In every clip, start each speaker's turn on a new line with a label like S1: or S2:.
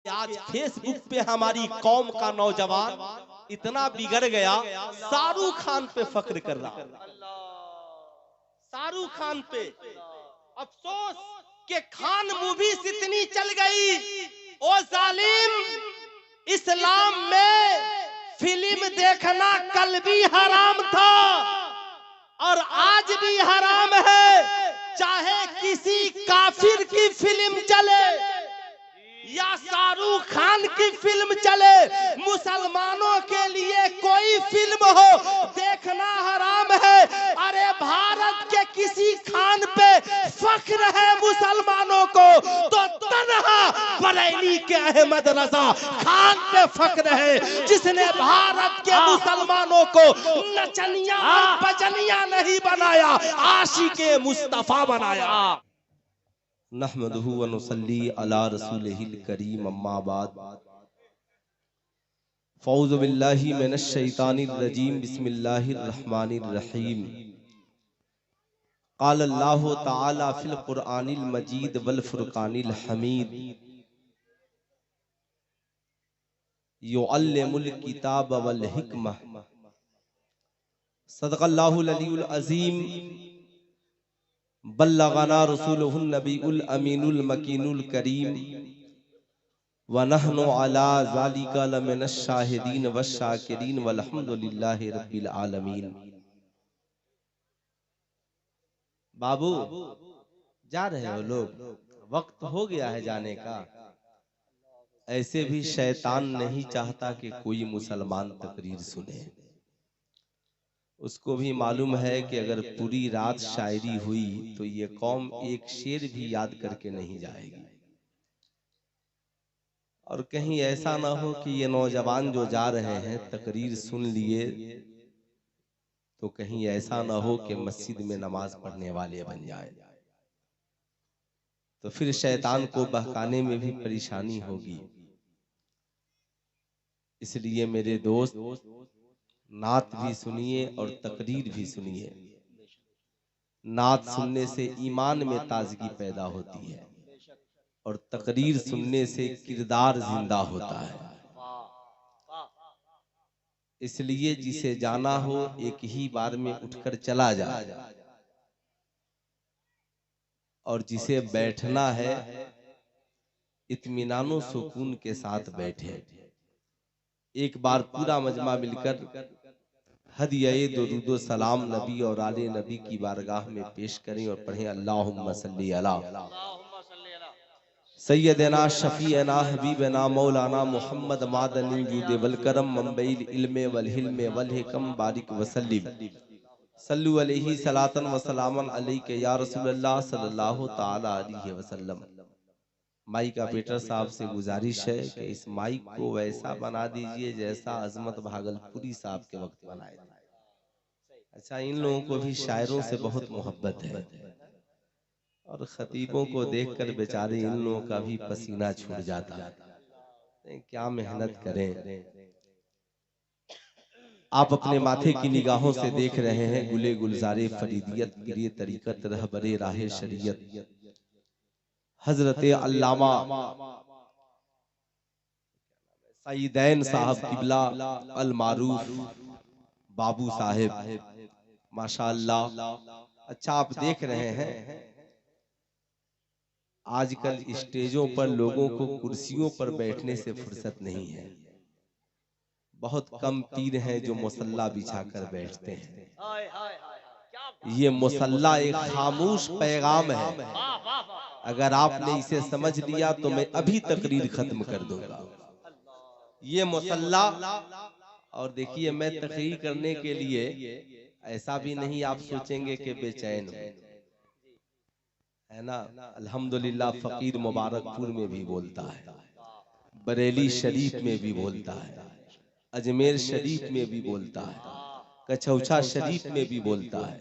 S1: آج فیس بک پہ ہماری قوم کا نوجوان اتنا بگڑ گیا، شاہ رخ خان پہ فخر کر رہا ہے، شاہ رخ خان پہ۔ افسوس کہ خان موویز اتنی چل گئی، او ظالم، اسلام میں فلم دیکھنا کل بھی حرام تھا اور آج بھی حرام ہے، چاہے کسی کافر کی فلم چلے یا شاہ رخ خان کی فلم چلے، مسلمانوں کے لیے کوئی فلم ہو دیکھنا حرام ہے۔ ارے بھارت کے کسی خان پہ فخر ہے مسلمانوں کو تو تنہا بریلی کے احمد رضا خان پہ فخر ہے، جس نے بھارت کے مسلمانوں کو نچنیاں اور بجنیاں نہیں بنایا، عاشق مصطفیٰ بنایا۔ نحمدہ ونصلی علی رسولہ الکریم، اما بعد، فاعوذ باللہ من الشیطان الرجیم، بسم اللہ الرحمن الرحیم۔ قال اللہ تعالی فی القرآن المجید والفرقان الحمید، یعلم الکتاب والحکمہ، صدق اللہ العلی العظیم، بلغنا رسولہ النبی الامین المکین الکریم، وَنَحْنُ عَلَى ذَلِكَ لَمِنَ الشَّاهِدِينَ وَالشَّاكِرِينَ وَالْحَمْدُ لِلَّهِ رَبِّ الْعَالَمِينَ۔ بابو جا رہے ہو لوگ، وقت ہو گیا ہے جانے کا۔ ایسے بھی شیطان نہیں چاہتا کہ کوئی مسلمان تقریر سنے، اس کو بھی معلوم ہے کہ اگر پوری رات شاعری ہوئی تو یہ قوم ایک شعر بھی یاد کر کے نہیں جائے گی، اور کہیں ایسا نہ ہو کہ یہ نوجوان جو جا رہے ہیں تقریر سن لیے تو کہیں ایسا نہ ہو کہ مسجد میں نماز پڑھنے والے بن جائیں، تو پھر شیطان کو بہکانے میں بھی پریشانی ہوگی۔ اس لیے میرے دوست، نعت بھی سنیے اور تقریر بھی سنیے۔ نعت سننے سے ایمان میں تازگی پیدا ہوتی ہے اور تقریر سننے سے کردار زندہ ہوتا ہے۔ اس لیے جسے جانا ہو ایک ہی بار میں اٹھ کر چلا جائے، اور جسے بیٹھنا ہے اطمینان و سکون کے ساتھ بیٹھے۔ ایک بار پورا مجمع مل کر ہدیہ درود و سلام نبی اور آل نبی کی بارگاہ میں پیش کریں اور پڑھیں، اللہم صلی علی سیدنا شفیعنا حبیبنا مولانا محمد معدن الجود والکرم منبع العلم والحلم والحکم، بارک وسلم صلو علیہ صلاۃ و سلاما علیک یا رسول اللہ صلی اللہ تعالی علیہ وسلم۔ مائک آپریٹر صاحب سے گزارش ہے کہ اس مائک کو ویسا بنا دیجئے جیسا عظمت بھاگلپوری صاحب کے وقت بنائے تھے۔ اچھا، ان لوگوں کو بھی شاعروں سے بہت محبت ہے، اور خطیبوں کو دیکھ کر بیچارے ان لوگوں کا بھی پسینہ چھوٹ جاتا ہے، کیا محنت کریں۔ آپ اپنے ماتھے کی نگاہوں سے دیکھ رہے ہیں گلے گلزار فریدیت، پیر طریقت، رہبر راہ شریعت، حضرت علامہ سعیدین صاحب قبلہ المعروف بابو صاحب، ماشاءاللہ۔ اچھا، آپ دیکھ رہے ہیں آج کل اسٹیجوں پر لوگوں کو کرسیوں پر بیٹھنے سے فرصت نہیں ہے، بہت کم پیر ہیں جو مصلی بچھا کر بیٹھتے ہیں۔ یہ مصلی ایک خاموش پیغام ہے، اگر آپ نے اسے سمجھ لیا تو میں ابھی تقریر ختم کر دوں گا۔ یہ مصلی، اور دیکھیے میں تقریر کرنے کے لیے ایسا بھی نہیں آپ سوچیں گے کہ بے چین ہے نا، الحمدللہ فقیر مبارک پور میں بھی بولتا ہے، بریلی شریف میں بھی بولتا ہے، اجمیر شریف میں بھی بولتا ہے، کچھوچا شریف میں بھی بولتا ہے۔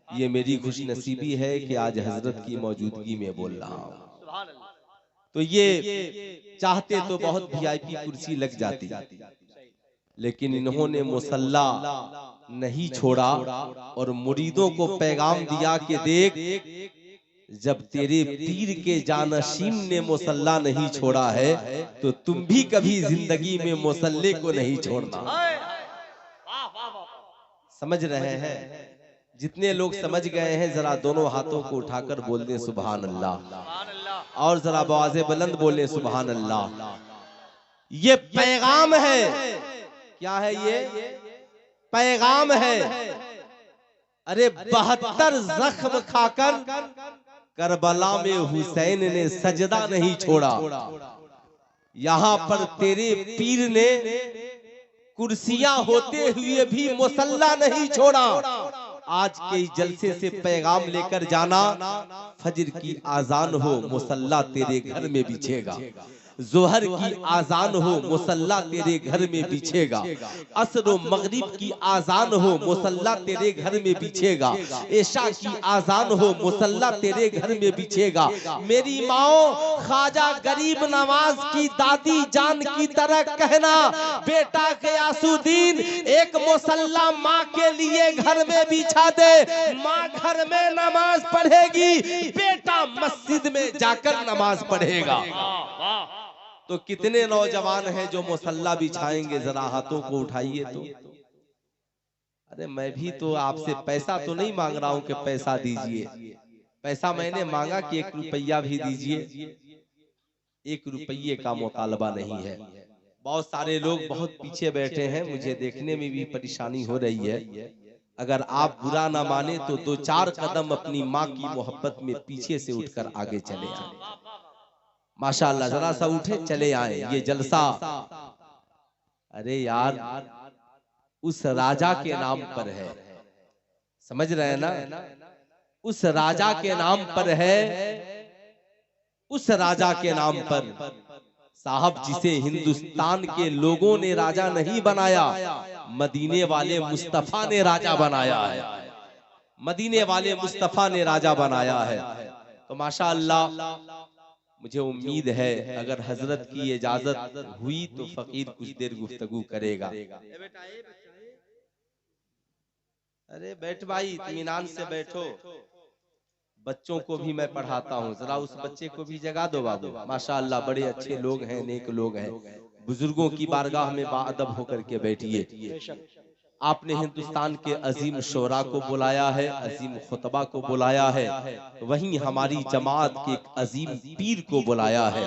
S1: یہ میری خوش نصیبی ہے کہ آج حضرت کی موجودگی میں بول رہا ہوں، تو یہ چاہتے تو بہت وی آئی پی کرسی لگ جاتی، لیکن انہوں نے مصلی نہیں چھوڑا اور مریدوں کو پیغام دیا کہ دیکھ، جب تیرے پیر کے جانشین نے مصلی نہیں چھوڑا ہے تو تم بھی کبھی زندگی میں مصلی کو نہیں چھوڑنا. سمجھ رہے ہیں؟ جتنے لوگ سمجھ گئے ہیں ذرا دونوں ہاتھوں کو اٹھا کر بول دیں سبحان اللہ، اور ذرا بآواز بلند بولیں سبحان اللہ. یہ پیغام ہے. کیا ہے یہ؟ پیغام ہے. ارے 72 زخم کھا کر کربلا میں حسین نے سجدہ نہیں چھوڑا. یہاں پر تیرے پیر نے کرسیاں ہوتے ہوئے بھی مصلی نہیں چھوڑا. آج کے جلسے سے پیغام لے کر جانا، فجر کی آذان ہو مصلی تیرے گھر میں بچھے گا، ظہر کی آذان ہو مصلی تیرے گھر میں بچھے گا، عصر و مغرب کی آذان ہو مصلی تیرے گھر میں بچھے گا، عشاء کی آذان ہو مصلی تیرے گھر میں بچھے گا. میری ماں خواجہ غریب نواز کی دادی جان کی طرح کہنا، بیٹا غیاث الدین ایک مصلی ماں کے لیے گھر میں بچھا دے. ماں گھر میں نماز پڑھے گی، بیٹا مسجد میں جا کر نماز پڑھے گا. تو کتنے نوجوان ہیں جو مصلی بچھائیں گے؟ ذرا ہاتھوں کو اٹھائیے تو. ارے میں بھی تو آپ سے پیسہ تو نہیں مانگ رہا ہوں کہ پیسہ دیجئے. پیسہ میں نے مانگا کہ 1 روپیہ بھی دیجئے. 1 روپیے کا مطالبہ نہیں ہے. بہت سارے لوگ بہت پیچھے بیٹھے ہیں، مجھے دیکھنے میں بھی پریشانی ہو رہی ہے. اگر آپ برا نہ مانے تو 2-4 قدم اپنی ماں کی محبت میں پیچھے سے اٹھ کر آگے چلے آئیں. ماشاءاللہ ذرا سا اٹھے چلے آئیں. یہ جلسہ ارے یار اس راجہ کے نام پر ہے. سمجھ رہے ہیں نا؟ اس راجہ کے نام پر ہے. اس راجہ کے نام پر صاحب جسے ہندوستان کے لوگوں نے راجہ نہیں بنایا، مدینے والے مصطفیٰ نے راجہ بنایا ہے. مدینے والے مصطفیٰ نے راجہ بنایا ہے. تو ماشاءاللہ مجھے امید ہے اگر حضرت کی اجازت ہوئی تو فقیر کچھ دیر گفتگو کرے گا. ارے بیٹھ بھائی، اطمینان سے بیٹھو. بچوں کو بھی میں پڑھاتا ہوں، ذرا اس بچے کو بھی جگا دو بابو. ماشاءاللہ بڑے اچھے لوگ ہیں، نیک لوگ ہیں. بزرگوں کی بارگاہ میں باادب ہو کر کے بیٹھیے. آپ نے ہندوستان کے عظیم شعراء کو بلایا ہے، عظیم خطبہ کو بلایا ہے، وہیں ہماری جماعت کے ایک عظیم پیر کو بلایا ہے.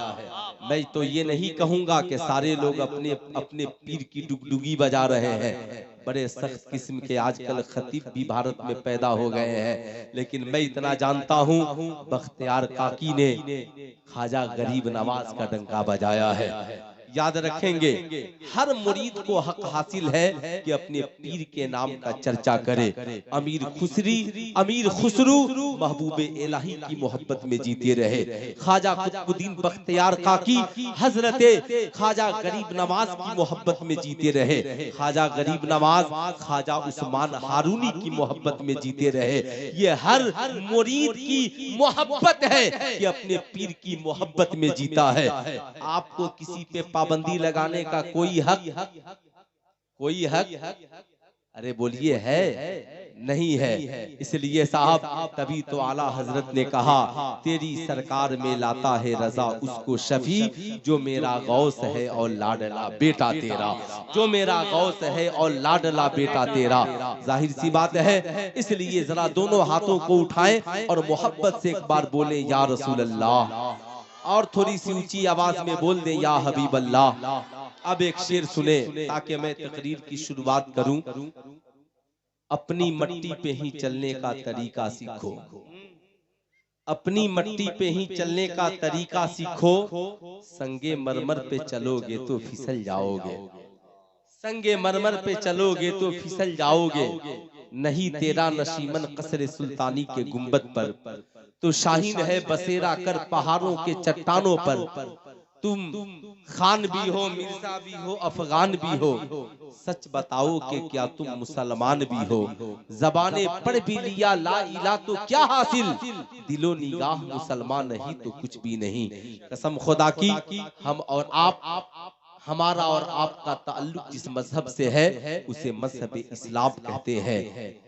S1: میں تو یہ نہیں کہوں گا کہ سارے لوگ اپنے پیر کی ڈگڈگی بجا رہے ہیں. بڑے سخت قسم کے آج کل خطیب بھی بھارت میں پیدا ہو گئے ہیں، لیکن میں اتنا جانتا ہوں بختیار کاکی نے خواجہ غریب نواز کا ڈنکا بجایا ہے. یاد رکھیں گے ہر مرید کو حق حاصل ہے کہ اپنے پیر کے نام کا چرچا کرے. امیر خسرو محبوب الہی کی محبت میں جیتے رہے. خواجہ قطب الدین بختیار کاکی حضرت خواجہ غریب نواز کی محبت میں جیتے رہے. خواجہ غریب نواز خواجہ عثمان ہارونی کی محبت میں جیتے رہے. یہ ہر مرید کی محبت ہے کہ اپنے پیر کی محبت میں جیتا ہے. آپ کو کسی پہ پابندی لگانے کا کوئی حق ارے بولیے ہے نہیں ہے. اس لیے صاحب تبھی تو اعلیٰ حضرت نے کہا تیری سرکار میں لاتا ہے رضا اس کو شفیع جو میرا غوث ہے اور لاڈلا بیٹا تیرا. جو میرا غوث ہے اور لاڈلا بیٹا تیرا. ظاہر سی بات ہے، اس لیے ذرا دونوں ہاتھوں کو اٹھائیں اور محبت سے ایک بار بولیں یا رسول اللہ، اور تھوڑی سی اونچی آواز میں بول دیں یا حبیب اللہ. اب ایک شعر سنیں تاکہ میں تقریر کی شروعات کروں. اپنی مٹی پہ ہی چلنے کا طریقہ سیکھو، اپنی مٹی پہ ہی چلنے کا طریقہ سیکھو. سنگے مرمر پہ چلو گے تو پھسل جاؤ گے، سنگے مرمر پہ چلو گے تو پھسل جاؤ گے. نہیں تیرا نشیمن قصر سلطانی کے گنبد پر، تو شاہین ہے بسیرا کر پہاڑوں کے چٹانوں پر. تم خان بھی ہو، مرزا بھی ہو، افغان بھی ہو، سچ بتاؤ کہ کیا تم مسلمان بھی ہو. زبانیں پڑھ بھی لیا لا الہ تو کیا حاصل، دل و نگاہ مسلمان نہیں تو کچھ بھی نہیں. قسم خدا کی ہم اور آپ ہمارا اور آپ کا تعلق جس مذہب سے ہے اسے مذہب اسلام کہتے ہیں۔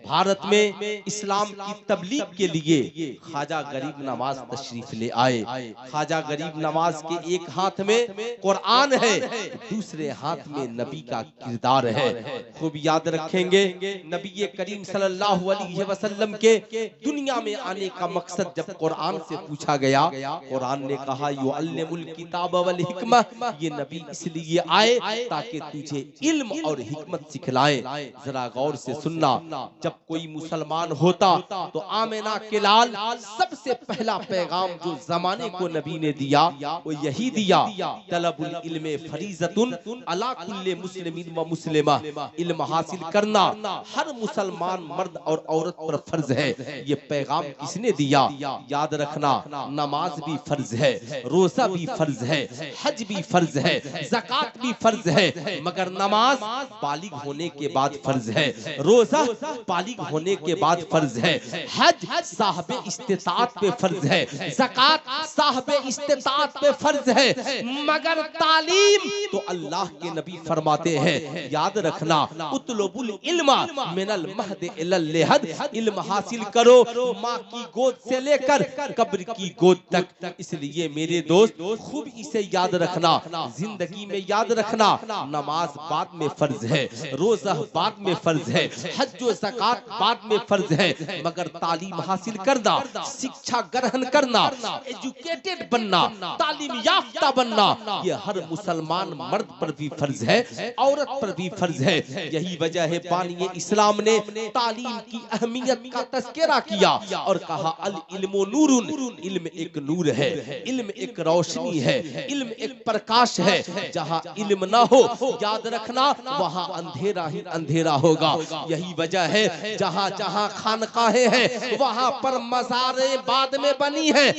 S1: بھارت میں اسلام کی تبلیغ کے لیے خواجہ غریب نواز تشریف لے آئے۔ خواجہ غریب نواز کے ایک ہاتھ میں قرآن ہے، دوسرے ہاتھ میں نبی کا کردار ہے۔ خوب یاد رکھیں گے نبی کریم صلی اللہ علیہ وسلم کے دنیا میں آنے کا مقصد جب قرآن سے پوچھا گیا، قرآن نے کہا یعلم الکتاب والحکمہ، یہ نبی اس لیے آئے تاکہ تجھے علم اور حکمت سکھلائے۔ ذرا غور سے سننا، جب کوئی مسلمان ہوتا تو آمنہ کے لال سب سے پہلا پیغام جو زمانے کو نبی نے دیا وہ یہی دیا، طلب العلم فریضۃ علی کل مسلم و مسلمہ، علم حاصل کرنا ہر مسلمان مرد اور عورت پر فرض ہے۔ یہ پیغام کس نے دیا؟ یاد رکھنا، نماز بھی فرض ہے، روزہ بھی فرض ہے، حج بھی فرض ہے، زکوٰۃ بھی فرض ہے، مگر نماز بالغ ہونے کے بعد فرض ہے، روزہ بالغ ہونے کے بعد فرض ہے، حج صاحب استطاعت پہ فرض ہے، زکوٰۃ صاحب استطاعت پہ فرض ہے، مگر تعلیم تو اللہ کے نبی فرماتے ہیں، یاد رکھنا، اطلب العلم من المہد الی اللحد، علم حاصل کرو ماں کی گود سے لے کر قبر کی گود تک۔ اس لیے میرے دوست خوب اسے یاد رکھنا، زندگی میں یاد رکھنا، نماز بعد میں فرض ہے، روزہ بعد میں فرض ہے، حج و زکوٰۃ بعد میں فرض ہے، مگر تعلیم حاصل کرنا، شکشا گرہن کرنا، ایجوکیٹڈ بننا، تعلیم یافتہ بننا، یہ ہر مسلمان مرد پر بھی فرض ہے، عورت پر بھی فرض ہے۔ یہی وجہ ہے بانی اسلام نے تعلیم کی اہمیت کا تذکرہ کیا اور کہا العلم نور، علم ایک نور ہے، علم ایک روشنی ہے، علم ایک پرکاش ہے۔ جہاں علم نہ ہو یاد رکھنا وہاں اندھیرا ہی اندھیرا ہوگا۔ یہی وجہ ہے جہاں جہاں خانقاہیں ہیں وہاں پر مزاریں بعد میں بنی ہیں،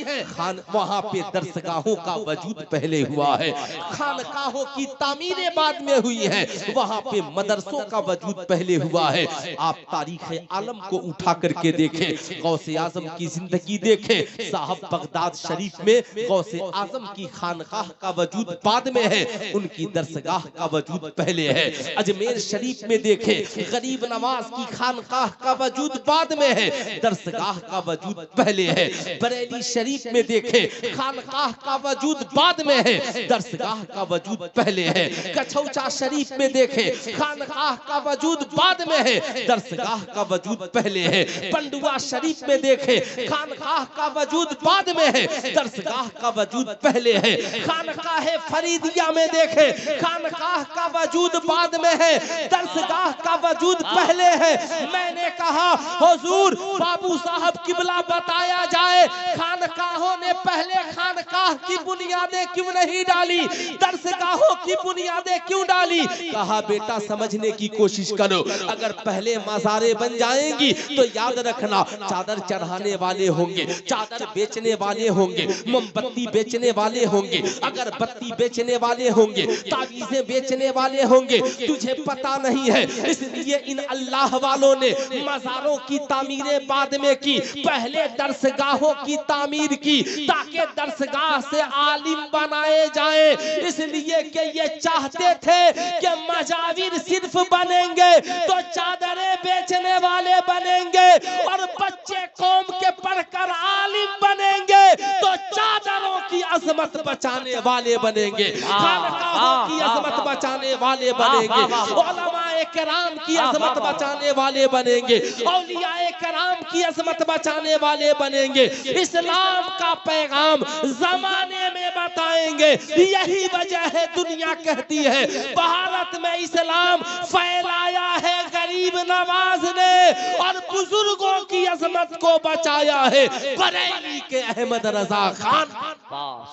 S1: وہاں پہ درسگاہوں کا وجود پہلے ہوا ہے، خانقاہوں کی تعمیریں بعد میں ہوئی ہیں، وہاں پہ مدرسوں کا وجود پہلے ہوا ہے۔ آپ تاریخ عالم کو اٹھا کر کے دیکھیں، غوث اعظم کی زندگی دیکھیں، صاحب بغداد شریف میں غوث اعظم کی خانقاہ کا وجود بعد میں ہے، ان کی درسگاہ کا وجود پہلے ہے۔ اجمیر شریف میں دیکھیں، غریب نواز کی خانقاہ کا وجود بعد میں ہے، درسگاہ کا وجود پہلے ہے۔ بریلی شریف میں دیکھیں، خانقاہ کا وجود بعد میں ہے، درسگاہ کا وجود پہلے ہے۔ کچھوچا شریف میں دیکھیں، خانقاہ کا وجود بعد میں ہے، درسگاہ کا وجود پہلے ہے۔ پنڈوا شریف میں دیکھیں، خانقاہ کا وجود بعد میں ہے، درسگاہ کا وجود پہلے ہے۔ خانقاہ فریدیہ میں دیکھیں، خانقاہ کا وجود بعد میں ہے، درسگاہ کا وجود پہلے ہے۔ میں نے کہا حضور بابو صاحب قبلہ بتایا جائے، خانقاہوں نے پہلے خانقاہ کی بنیادیں کیوں نہیں ڈالی، درسگاہوں کی بنیادیں کیوں ڈالی؟ کہا بیٹا سمجھنے کی کوشش کرو، اگر پہلے مزاریں بن جائیں گی تو یاد رکھنا چادر چڑھانے والے ہوں گے، چادر بیچنے والے ہوں گے، موم بتی بیچنے والے ہوں گے، اگر بتی بیچنے والے ہوں گے، تعویذیں بیچنے والے ہوں گے، تجھے پتا نہیں ہے۔ اس لیے ان اللہ والوں نے مزاروں کی تعمیریں بعد میں کی، پہلے درسگاہوں کی تعمیر کی تاکہ درسگاہ سے عالم بنائے جائیں، اس لیے کہ یہ چاہتے تھے کہ مجاور صرف بنیں گے تو چادریں بیچنے والے بنیں گے، اور بچے قوم کے پڑھ کر عالم بنیں گے تو چادروں کی عظمت بچانے والے بنیں گے، خانقاہوں کی عظمت بچانے والے بنیں گے، علماء کرام کی عظمت بچانے والے بنیں گے، اولیاء کرام کی عظمت بچانے والے بنیں گے، اسلام کا پیغام زمانے میں بتائیں گے۔ یہی وجہ ہے دنیا کہتی ہے بھارت میں اسلام پھیلایا ہے غریب نواز نے اور بزرگوں کی عظمت کو بچایا ہے بریلی کے احمد رضا خان۔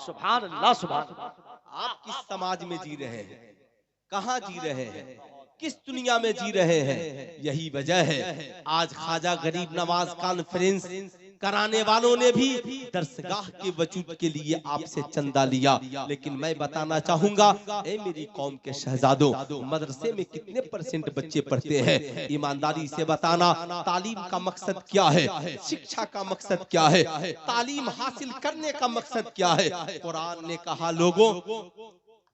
S2: سبحان اللہ سبحان اللہ۔
S1: آپ کس سماج میں جی رہے ہیں، کہاں جی رہے ہیں، کس دنیا میں جی رہے ہیں؟ یہی وجہ ہے آج خواجہ غریب نواز کانفرنس کرانے والوں نے بھی درسگاہ کے وجود کے لیے آپ سے چندہ لیا، لیکن میں بتانا چاہوں گا اے میری قوم کے شہزادوں، مدرسے میں کتنے % بچے پڑھتے ہیں؟ ایمانداری سے بتانا تعلیم کا مقصد کیا ہے، شکشا کا مقصد کیا ہے، تعلیم حاصل کرنے کا مقصد کیا ہے؟ قرآن نے کہا لوگوں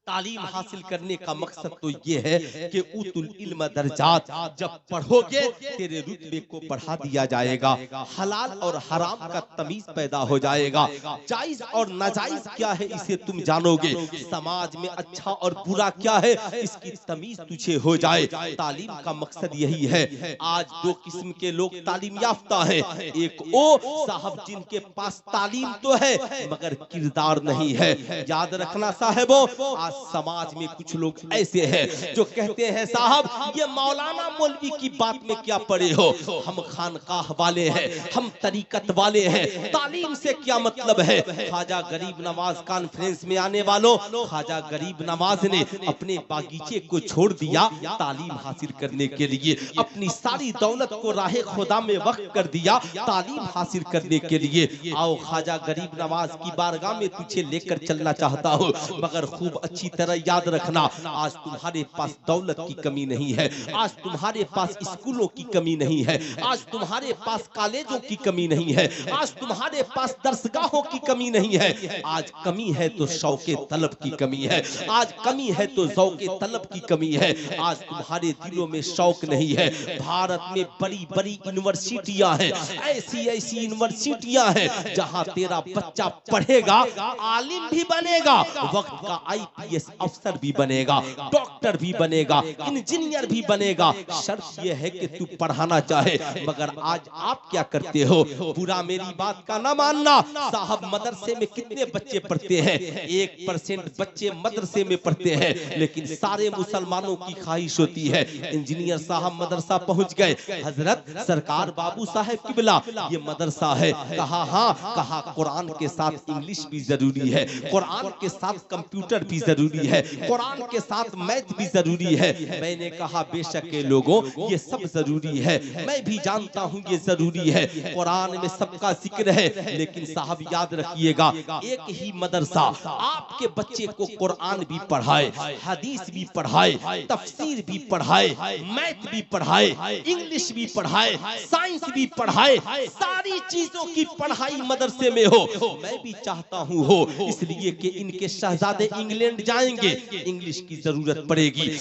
S1: تعلیم حاصل کرنے کا مقصد تو یہ ہے کہ اوتل علم درجات، جب پڑھو گے تیرے رتبے کو بڑھا دیا جائے گا، حلال اور حرام کا تمیز پیدا ہو جائے گا، جائز اور ناجائز کیا ہے اسے تم جانو گے، سماج میں اچھا اور برا کیا ہے اس کی تمیز تجھے ہو جائے۔ تعلیم کا مقصد یہی ہے۔ آج دو قسم کے لوگ تعلیم یافتہ ہیں، ایک وہ صاحب جن کے پاس تعلیم تو ہے مگر کردار نہیں ہے۔ یاد رکھنا صاحبوں، آج سماج میں کچھ لوگ ایسے ہیں جو کہتے ہیں صاحب یہ مولانا مولوی کی بات میں کیا پڑے ہو، ہم خانقاہ والے ہیں، ہم طریقت والے ہیں، تعلیم سے کیا مطلب ہے۔ خواجہ غریب نواز کانفرنس میں آنے والوں، خواجہ غریب نواز نے اپنے باغیچے کو چھوڑ دیا تعلیم حاصل کرنے کے لیے، اپنی ساری دولت کو راہ خدا میں وقف کر دیا تعلیم حاصل کرنے کے لیے۔ آؤ خواجہ غریب نواز کی بارگاہ میں تجھے لے کر چلنا چاہتا ہوں، مگر خوب اچھی طرح یاد رکھنا، آج تمہارے پاس دولت کی کمی نہیں ہے، آج تمہارے پاس اسکولوں کی کمی نہیں ہے، آج تمہارے پاس کالجوں کی کمی نہیں ہے، آج تمہارے پاس درسگاہوں کی کمی نہیں ہے، آج کمی ہے تو شوق طلب کی کمی ہے، آج کمی ہے تو ذوق طلب کی کمی ہے، آج تمہارے دلوں میں شوق نہیں ہے۔ بھارت میں بڑی بڑی یونیورسٹیاں ہیں، ایسی ایسی یونیورسٹیاں ہیں جہاں تیرا بچہ پڑھے گا، عالم بھی بنے گا، وقت کا IPS افسر بھی بنے گا، ڈاکٹر بھی بنے گا، انجینئر بھی بنے گا، شرط یہ ہے کہ تو پڑھانا چاہے۔ مگر آج آپ کیا کرتے ہو؟ برا میری بات کا نہ ماننا، صاحب مدرسے میں کتنے بچے پڑھتے ہیں؟ 1% بچے مدرسے میں پڑھتے ہیں، لیکن سارے مسلمانوں کی خواہش ہوتی ہے انجینئر صاحب مدرسہ پہنچ گئے، حضرت سرکار بابو صاحب قبلہ یہ مدرسہ ہے، کہا ہاں، کہا قرآن کے ساتھ انگلش بھی ضروری ہے، قرآن کے ساتھ کمپیوٹر بھی ضروری ہے، قرآن کے ساتھ میتھ بھی ضروری ہے۔ میں نے کہا بے شک لوگوں یہ سب ضروری ہے، میں بھی جانتا ہوں یہ ضروری ہے، قرآن میں سب کا ذکر ہے، لیکن صاحب یاد رکھیے گا ایک ہی مدرسہ آپ کے بچے کو قرآن بھی پڑھائے، حدیث بھی پڑھائے، تفسیر بھی پڑھائے، میتھ بھی پڑھائے، انگلش بھی پڑھائے، سائنس بھی پڑھائے، ساری چیزوں کی پڑھائی مدرسے میں ہو، میں بھی چاہتا ہوں ہو، اس لیے کہ ان کے شہزادے انگلینڈ جائیں گے، انگلش کی ضرورت پڑے گی،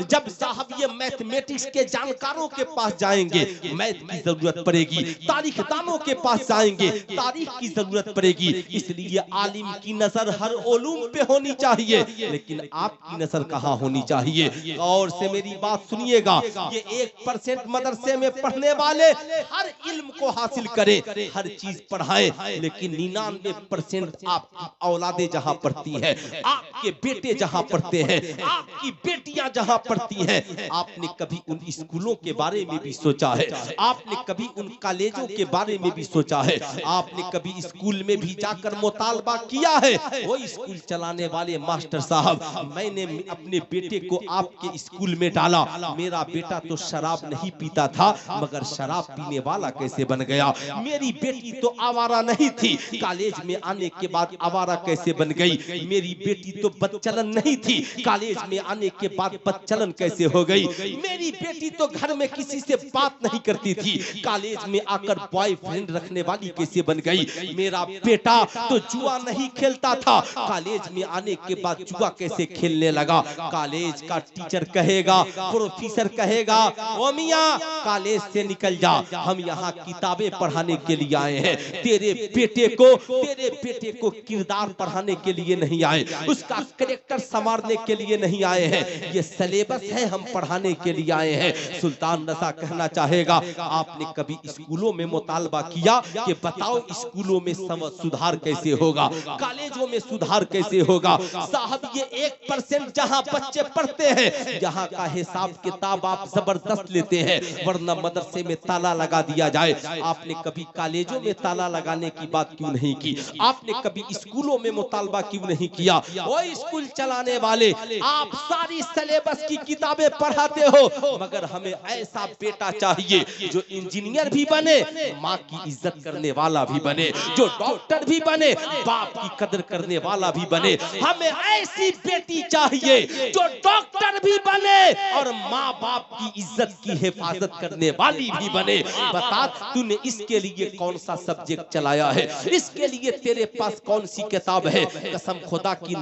S1: جب صاحب یہ میتھمیٹکس کے جانکاروں کے پاس جائیں گے میتھ کی ضرورت پڑے گی، تاریخ دانوں کے پاس جائیں گے تاریخ کی ضرورت پڑے گی، اس لیے عالم کی نظر ہر علوم پہ ہونی چاہیے، لیکن آپ کی نظر کہاں ہونی چاہیے؟ اور سے میری بات سنیے گا، یہ 1% مدرسے میں پڑھنے والے ہر علم کو حاصل کرے، ہر چیز پڑھائے، لیکن 99% آپ کی اولادیں جہاں پڑھتی ہیں، آپ کے بیٹے جہاں پڑھتے ہیں، آپ کی بیٹیاں جہاں پڑھتی ہیں، آپ نے کبھی ان اسکولوں کے بارے میں بھی سوچا ہے؟ آپ نے کبھی ان کالجوں کے بارے میں بھی سوچا ہے؟ آپ نے کبھی اسکول میں بھی جا کر مطالبہ کیا ہے؟ وہ اسکول چلانے والے ماسٹر صاحب، میں نے اپنے بیٹے کو آپ کے اسکول میں ڈالا، میرا بیٹا تو شراب نہیں پیتا تھا مگر شراب پینے والا کیسے بن گیا؟ میری بیٹی تو آوارہ نہیں تھی، کالج میں آنے کے بعد آوارہ کیسے بن گئی؟ میری بیٹی تو بدچلن نہیں تھی، کالج میں آنے کے بعد بدچلن کیسے ہو گئی؟ میری بیٹی تو گھر میں کسی سے بات نہیں کرتی تھی، کالج میں آ کر بوائے فرینڈ رکھنے والی کیسے بن گئی؟ میرا بیٹا تو جوا نہیں کھیلتا تھا، کالج میں آنے کے بعد جوا کیسے کھیلنے لگا؟ کالج کا ٹیچر کہے گا، پروفیسر کہے گا، او میاں کالج سے نکل جا، ہم یہاں کتابیں پڑھانے کے لیے آئے ہیں، تیرے بیٹے کو کردار پڑھانے کے لیے نہیں آئے، اس کا کریکٹر سنوارنے کے لیے نہیں آئے ہیں، یہ سلیبس ہے ہم پڑھانے کے لیے آئے ہیں۔ سلطان رضا کہنا چاہے گا، آپ نے کبھی اسکولوں میں مطالبہ کیا کہ بتاؤ اسکولوں میں سدھار کیسے ہوگا، کالجوں میں سدھار کیسے ہوگا؟ صاحب یہ 1% جہاں بچے پڑھتے ہیں یہاں کا حساب کتاب آپ زبردست لیتے ہیں، ورنہ مدرسے میں تالا لگا دیا جائے۔ آپ نے کبھی کالجوں میں تالا لگانے کی بات کیوں نہیں کی؟ آپ نے کبھی اسکولوں میں مطالبہ کیوں نہیں کیا؟ وہ اسکول چلانے والے آپ ساری سلیبس کی کتابیں پڑھاتے ہو، مگر ہمیں ایسا بیٹا چاہیے جو انجینئر بھی بنے، ماں کی عزت کرنے والا بھی بنے، جو ڈاکٹر بھی بنے، باپ کی قدر کرنے والا بھی بنے۔ ہمیں ایسی بیٹی چاہیے جو ڈاکٹر بھی بنے اور ماں باپ کی عزت کی حفاظت کرنے والی بھی بنے۔ بتا تو نے اس کے لیے کون سا سبجیکٹ چلایا ہے؟ اس کے لیے تیرے پاس کون سی کتاب ہے؟ قسم خدا کی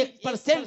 S1: 1%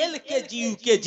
S1: LKG UKG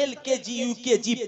S1: LKG UKG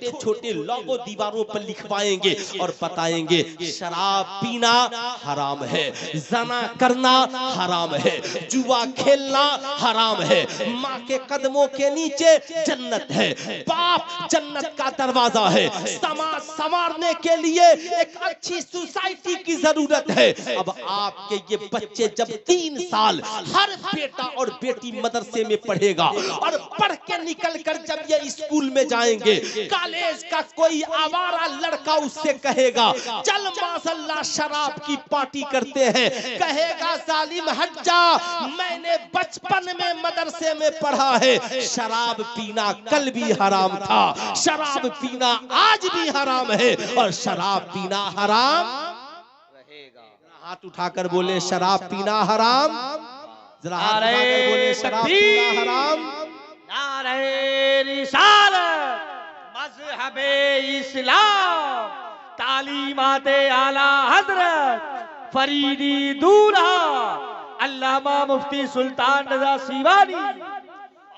S1: چھوٹے چھوٹے لوگو دیواروں پر لکھوائیں گے اور بتائیں گے شراب پینا حرام ہے، زنا کرنا حرام ہے، جوا کھیلنا حرام ہے، ماں کے قدموں کے نیچے جنت ہے، باپ جنت کا دروازہ ہے، سماج سنوارنے کے لیے ایک اچھی سوسائٹی کی ضرورت ہے۔ اب آپ کے یہ بچے جب 3 سال ہر بیٹا اور بیٹی مدرسے میں پڑھے گا اور پڑھ کے نکل کر جب یہ اسکول میں جائیں گے، کالج کا کوئی آوارہ لڑکا اس سے کہے گا چل ماشاءاللہ شراب کی پارٹی کرتے ہیں، کہے گا ظالم ہٹ جا، میں نے بچپن میں مدرسے میں پڑھا ہے شراب پینا کل بھی حرام تھا، شراب پینا آج بھی حرام ہے اور شراب پینا حرام رہے گا۔ ہاتھ اٹھا کر بولے شراب پینا حرام، ذرا ہاتھ اٹھا کر بولے شراب پینا حرام۔
S2: نعرہ رسالت، مذہب اسلام، تعلیمات اعلی حضرت فریدی دولہا علامہ مفتی سلطان رضا سیوانی۔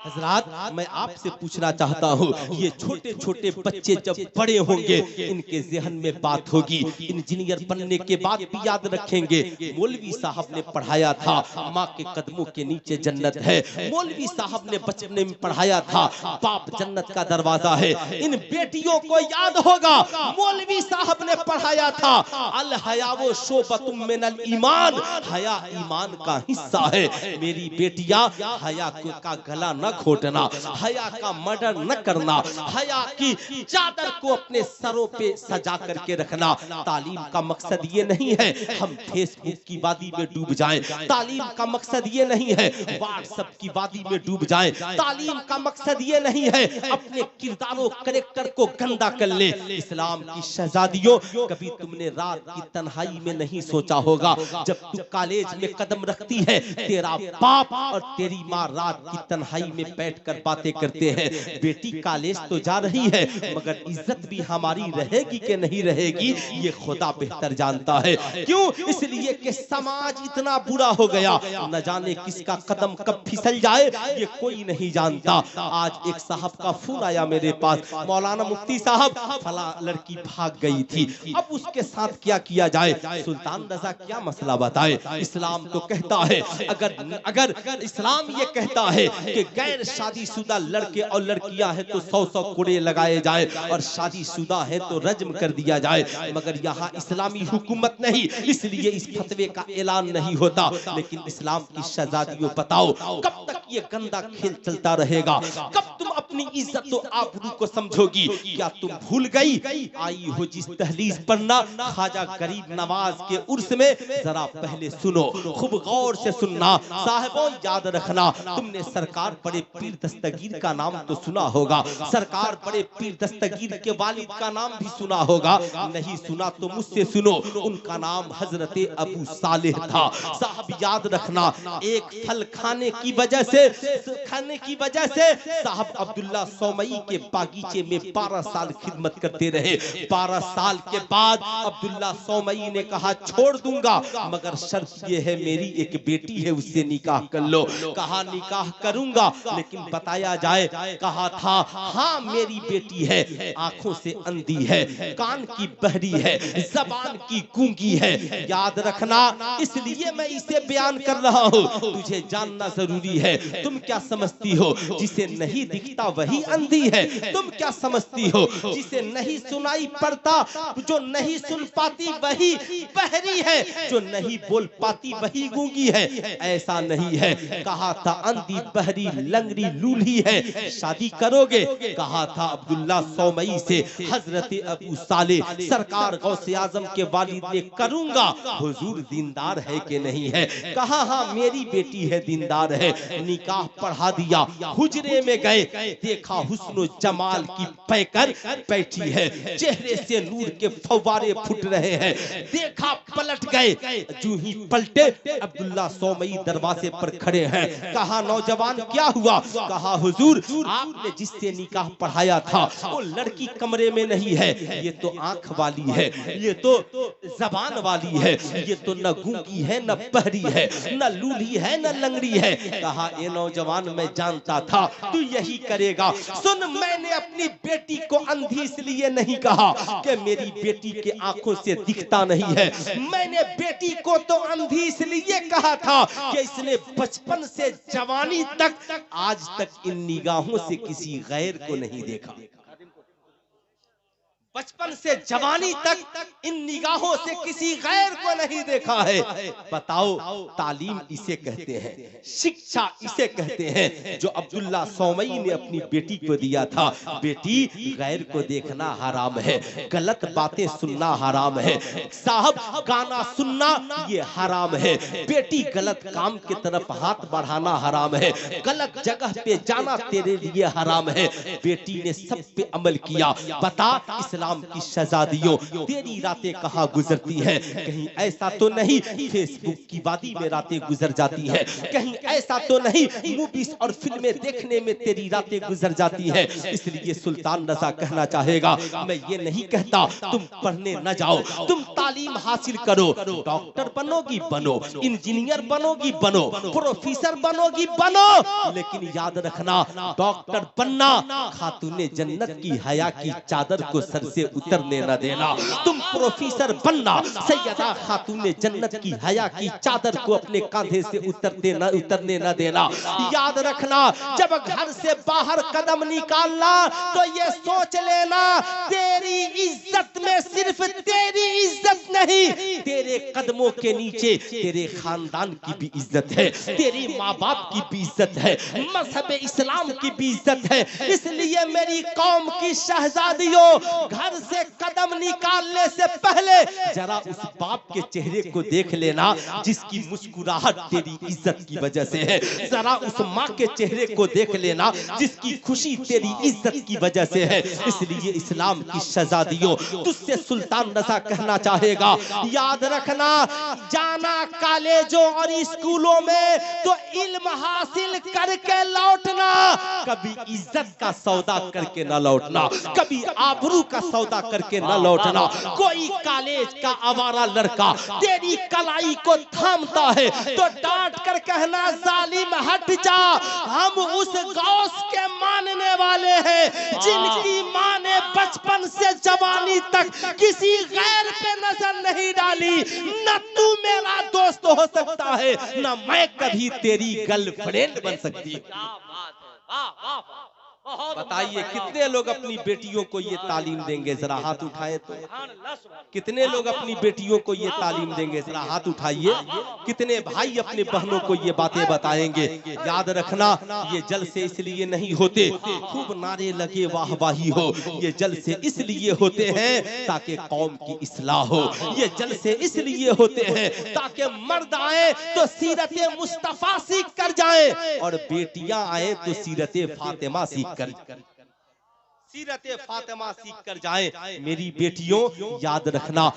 S1: حضرات میں آپ سے پوچھنا چاہتا ہوں، یہ چھوٹے چھوٹے بچے جب بڑے ہوں گے ان کے ذہن میں بات ہوگی، انجینئر بننے کے بعد بھی یاد رکھیں گے مولوی صاحب نے پڑھایا تھا ماں کے قدموں کے نیچے جنت ہے، مولوی صاحب نے بچپنے میں پڑھایا تھا باپ جنت کا دروازہ ہے۔ ان بیٹیوں کو یاد ہوگا مولوی صاحب نے پڑھایا تھا الحیا شعبۃ من الایمان، حیا ایمان کا حصہ ہے۔ میری بیٹیاں حیا کا گلا نہ کھوٹنا، حیا کا مرڈر نہ کرنا، حیا کی چادر کو اپنے سروں پہ سجا کر کے رکھنا۔ تعلیم کا مقصد یہ نہیں ہے ہم فیس بک کی وادی میں ڈوب جائیں، تعلیم کا مقصد یہ نہیں ہے واٹس ایپ کی وادی میں ڈوب جائیں، تعلیم کا مقصد یہ نہیں ہے اپنے کردار و کریکٹر کو گندا کر لیں۔ اسلام کی شہزادیوں، کبھی تم نے رات کی تنہائی میں نہیں سوچا ہوگا جب تو کالج میں قدم رکھتی ہے تیرا باپ اور تیری ماں رات کی تنہائی میں بیٹھ کر باتیں کرتے ہیں، بیٹی کالج تو جا رہی ہے مگر عزت بھی ہماری رہے گی کہ نہیں رہے گی یہ خدا بہتر جانتا ہے۔ کیوں؟ اس لیے کہ سماج اتنا برا ہو گیا، نہ جانے کس کا قدم کب پھسل جائے یہ کوئی نہیں جانتا۔ آج ایک صاحب کا فون آیا میرے پاس، مولانا مفتی صاحب فلاں لڑکی بھاگ گئی تھی، اب اس کے ساتھ کیا کیا جائے؟ سلطان رضا کیا مسئلہ بتائے؟ اسلام تو کہتا ہے اگر اسلام یہ کہتا ہے کہ غیر شادی شدہ لڑکے اور لڑکیاں ہیں تو 100 کوڑے لگائے جائے اور شادی شدہ ہے تو رجم کر دیا جائے، مگر یہاں اسلامی حکومت نہیں اس لیے اس فتوے کا اعلان نہیں ہوتا۔ لیکن اسلام کی شہزادیوں بتاؤ کب تک یہ گندا کھیل چلتا رہے گا؟ کب تم اپنی عزت و آبرو کو سمجھو گی؟ کیا تم بھول گئی آئی ہو جس دہلیز پر نہ خواجہ غریب نواز کے عرس میں؟ ذرا پہلے سنو، خوب غور سے سننا صاحبوں، یاد رکھنا تم نے سرکار بڑے پیر دستگیر کا نام تو سنا ہوگا، سرکار بڑے پیر دستگیر کے والد کا نام بھی سنا ہوگا، نہیں سنا تو مجھ سے سنو، ان کا نام حضرت ابو صالح تھا۔ صاحب یاد رکھنا ایک پھل کھانے کی وجہ سے صاحب عبداللہ سومئی کے باغیچے میں 12 سال خدمت کرتے رہے۔ 12 سال کے بعد عبداللہ سومئی نے کہا چھوڑ دوں گا مگر شرط یہ ہے میری ایک بیٹی ہے اس سے نکاح کر لو۔ کہا نکاح کروں گا لیکن بتایا جائے، کہا تھا ہاں میری بیٹی ہے، آنکھوں سے اندھی ہے، کان کی بہری ہے، زبان کی گونگی ہے۔ یاد رکھنا اس لیے میں اسے بیان کر رہا ہوں، تجھے جاننا ضروری ہے۔ تم کیا سمجھتی ہو جسے نہیں دکھتا وہی اندھی ہے؟ تم کیا سمجھتی ہو جسے نہیں سنائی پڑتا، جو نہیں سن پاتی وہی بہری ہے، جو نہیں بول پاتی وہی گونگی ہے؟ ایسا نہیں ہے۔ کہا تھا اندھی بہری لنگڑی لولھی ہے، شادی کرو گے؟ کہا تھا عبداللہ سومئی سے حضرت ابو صالح سرکار غوث اعظم کے والد نے کروں گا، حضور دیندار ہے کہ نہیں ہے؟ کہا ہاں میری بیٹی ہے دیندار ہے۔ نکاح پڑھا دیا، حجرے میں گئے، دیکھا حسن و جمال کی پیکر بیٹھی ہے، چہرے سے نور کے فوارے پھٹ رہے ہیں، دیکھا پلٹ گئے، جو ہی پلٹے عبداللہ سومئی دروازے پر کھڑے ہیں۔ کہا نوجوان کیا ہوا. کہا حضور آپ نے جس سے نکاح پڑھایا تھا وہ لڑکی کمرے میں نہیں ہے, یہ تو آنکھ والی ہے, یہ تو زبان والی ہے, یہ تو نہ گونگی ہے نہ بہری ہے, نہ لولی ہے نہ لنگڑی ہے. کہا اے نوجوان میں جانتا تھا تو یہی کرے گا. سن, میں نے اپنی بیٹی کو اندھی اس لیے نہیں کہا کہ میری بیٹی کے آنکھوں سے دکھتا نہیں ہے, میں نے بیٹی کو تو اندھی اس لیے کہا تھا کہ اس نے بچپن سے جوانی تک آج تک ان نگاہوں سے کسی غیر کو نہیں دیکھا. بچپن سے جوانی تک ان نگاہوں سے کسی غیر کو نہیں دیکھا ہے. بتاؤ تعلیم اسے کہتے ہیں, شکشا اسے کہتے ہیں جو عبداللہ سومئی نے اپنی بیٹی کو دیا تھا. بیٹی غیر کو دیکھنا حرام ہے, غلط باتیں سننا حرام ہے, صاحب گانا سننا یہ حرام ہے, بیٹی غلط کام کی طرف ہاتھ بڑھانا حرام ہے, غلط جگہ پہ جانا تیرے لیے حرام ہے. بیٹی نے سب پہ عمل کیا. بتا اسلام کی شہزادیوں تیری راتیں کہاں گزرتی ہیں؟ کہیں ایسا تو نہیں فیس بک کی وادی میں راتیں گزر جاتی ہیں, کہیں ایسا تو نہیں موویز اور فلمیں دیکھنے میں تیری راتیں گزر جاتی ہیں. اس لیے سلطان رضا کہنا چاہے گا, میں یہ نہیں کہتا تم پڑھنے نہ جاؤ, تم تعلیم حاصل کرو, ڈاکٹر بنو گی بنو, انجینئر بنو گی بنو, پروفیسر بنو گی بنو, لیکن یاد رکھنا ڈاکٹر بننا خاتون جنت کی حیا کی چادر کو سر سے اترنے نہ دینا. تم پروفیسر بننا سیدہ خاتون جنت کی حیا کی چادر کو اپنے کاندھے سے اترنے نہ دینا. یاد رکھنا جب گھر سے باہر قدم نکالنا تو یہ سوچ لینا تیری عزت میں صرف تیری عزت نہیں, تیرے قدموں کے نیچے تیرے خاندان کی بھی عزت ہے, تیری ماں باپ کی بھی عزت ہے, مذہب اسلام کی بھی عزت ہے. اس لیے میری قوم کی شہزادیوں گھر سے قدم نکالنے سے پہلے ذرا اس باپ کے چہرے کو دیکھ لینا جس کی مسکراہٹ تیری عزت کی وجہ سے ہے, ذرا اس ماں کے چہرے کو دیکھ لینا جس کی خوشی تیری عزت کی وجہ سے ہے. اس لیے اسلام کی شہزادیوں تجھ سے سلطان رضا کہنا چاہے گا, یاد رکھنا جانا کالجوں اور اسکولوں میں تو علم حاصل کر کے لوٹنا, کبھی عزت کا سودا کر کے نہ لوٹنا, کبھی آبرو کا سودا کر کے نہ لوٹنا. کوئی کالج کا آوارہ لڑکا تیری کلائی کو تھامتا ہے تو ڈانٹ کر کہنا ظالم ہٹ جا, ہم اس غوث کے ماننے والے ہیں جن کی ماں نے بچپن سے جوانی تک کسی غیر پہ نظر نہیں ڈالی. نہ تو میرا دوست ہو سکتا ہے نہ میں کبھی تیری گرل فرینڈ بن سکتی. بتائیے کتنے لوگ اپنی بیٹیوں کو یہ تعلیم دیں گے؟ ذرا ہاتھ اٹھائے تو. کتنے لوگ اپنی بیٹیوں کو یہ تعلیم دیں گے؟ ذرا ہاتھ اٹھائیے. کتنے بھائی اپنے بہنوں کو یہ باتیں بتائیں گے؟ یاد رکھنا یہ جلسے اس لیے نہیں ہوتے خوب نعرے لگے واہ واہی ہو, یہ جلسے اس لیے ہوتے ہیں تاکہ قوم کی اصلاح ہو, یہ جلسے اس لیے ہوتے ہیں تاکہ مرد آئے تو سیرت مصطفیٰ سیکھ کر جائیں اور بیٹیاں آئے تو سیرت فاطمہ سیکھ سیرت فاطمہ سیکھ کر جائیں. میری بیٹیوں یاد رکھنا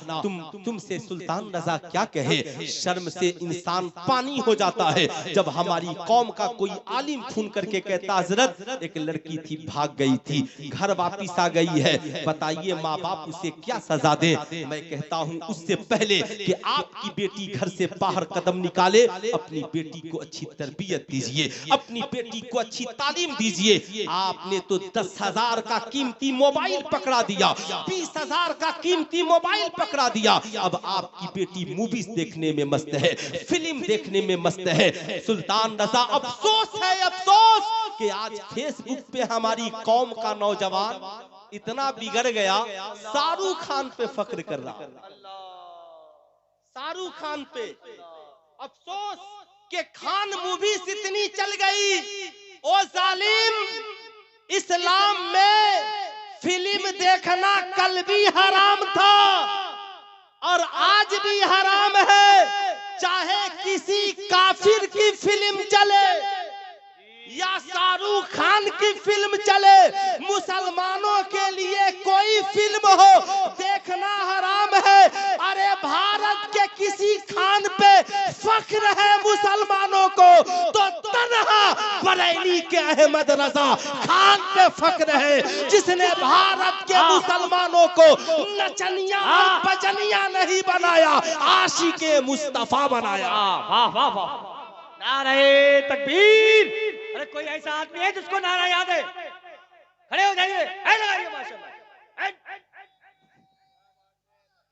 S1: تم سے سلطان رضا کیا کہے, شرم سے انسان پانی ہو جاتا ہے جب ہماری قوم کا کوئی عالم فون کر کے کہتا حضرت ایک لڑکی تھی بھاگ گئی تھی گھر واپس آ گئی ہے, بتائیے ماں باپ اسے کیا سزا دے. میں کہتا ہوں اس سے پہلے کہ آپ کی بیٹی گھر سے باہر قدم نکالے اپنی بیٹی کو اچھی تربیت دیجئے, اپنی بیٹی کو اچھی تعلیم دیجئے. آپ نے تو 10,000 کا قیمتی موبائل پکڑا دیا, 20,000 کا قیمتی موبائل پکڑا دیا, اب آپ کی بیٹی موویز دیکھنے میں مست ہے, فلم دیکھنے میں مست ہے. سلطان رضا افسوس ہے افسوس کہ آج فیس بک پہ ہماری قوم کا نوجوان اتنا بگڑ گیا شاہ رخ خان پہ فخر کر رہا. شاہ رخ خان پہ افسوس کہ خان موویز اتنی چل گئی. او ظالم, اسلام میں فلم دیکھنا کل بھی حرام تھا اور آج بھی حرام ہے, چاہے کسی کافر کی فلم چلے یا شاہ رخ خان کی فلم چلے, مسلمانوں کے لیے کوئی فلم ہو دیکھنا حرام ہے. ارے بھارت کے کسی خان پہ فخر ہے مسلمانوں کو تو تنہا بریلی کے احمد رضا خان پہ فخر ہے، جس نے بھارت کے مسلمانوں کو نچنیاں اور بجنیاں نہیں بنایا، عاشق مصطفیٰ بنایا۔
S2: واہ واہ واہ، نعرہ تکبیر! ارے کوئی ایسا آدمی ہے جس کو نعرہ یاد ہے؟ کھڑے ہو جائیے، اے لگائیے ماشاءاللہ۔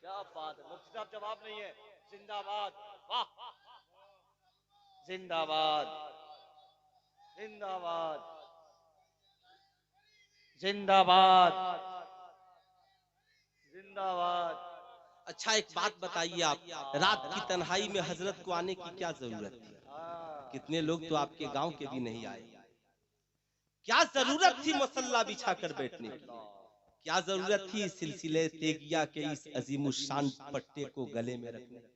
S2: کیا بات ہے، مفتی صاحب جواب نہیں ہے۔ زندہ باد، واہ زندہ باد، زندہ باد، زندہ باد، زندہ باد۔
S1: اچھا ایک بات بتائیے، آپ رات کی تنہائی میں حضرت کو آنے کی کیا ضرورت تھی؟ کتنے لوگ تو آپ کے گاؤں کے بھی نہیں آئے۔ کیا ضرورت تھی مصلی بچھا کر بیٹھنے کی؟ کیا ضرورت تھی سلسلے تیغیہ کے اس عظیم الشان پٹے کو گلے میں رکھنے کی؟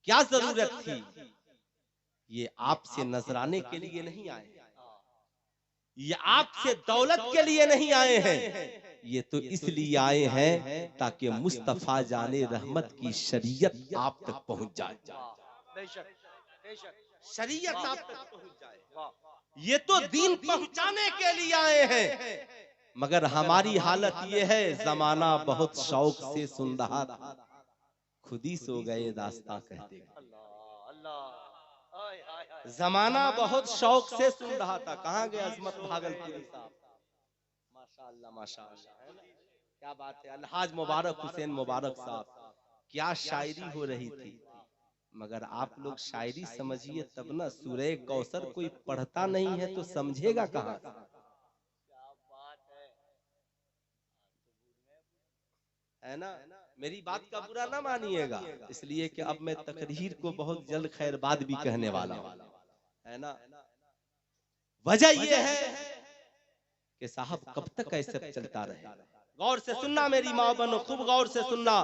S1: کیا ضرورت تھی؟ یہ آپ سے نذرانے کے لیے نہیں آئے، یہ آپ سے دولت کے لیے نہیں آئے ہیں، یہ تو اس لیے آئے ہیں تاکہ مصطفیٰ جان رحمت کی شریعت آپ تک پہنچ جائے۔
S2: بے شک، بے شک،
S1: شریعت آپ تک پہنچ جائے۔ یہ تو دین پہنچانے کے لیے آئے ہیں، مگر ہماری حالت یہ ہے زمانہ بہت شوق سے سن رہا تھا، خود ہی سو گئے داستاں کہتے گئے۔ زمانہ بہت شوق سے سن رہا تھا، کہاں گئے عظمت بھاگلپوری صاحب؟ ماشاءاللہ ماشاءاللہ، کیا بات ہے۔ الحاج مبارک حسین مبارک صاحب، کیا شاعری ہو رہی تھی، مگر آپ لوگ شاعری سمجھیے تب نہ، سورہ کوثر کوئی پڑھتا نہیں ہے تو سمجھے گا کہاں؟ ہے نا، میری بات کا برا نہ مانیے گا، اس لیے کہ اب میں تقریر کو بہت جلد خیر بات بھی کہنے والا ہوں، ہے نا۔ وجہ یہ ہے کہ صاحب کب تک ایسے چلتا رہے؟ غور سے سننا میری ماں بہنوں، خوب غور سے سننا۔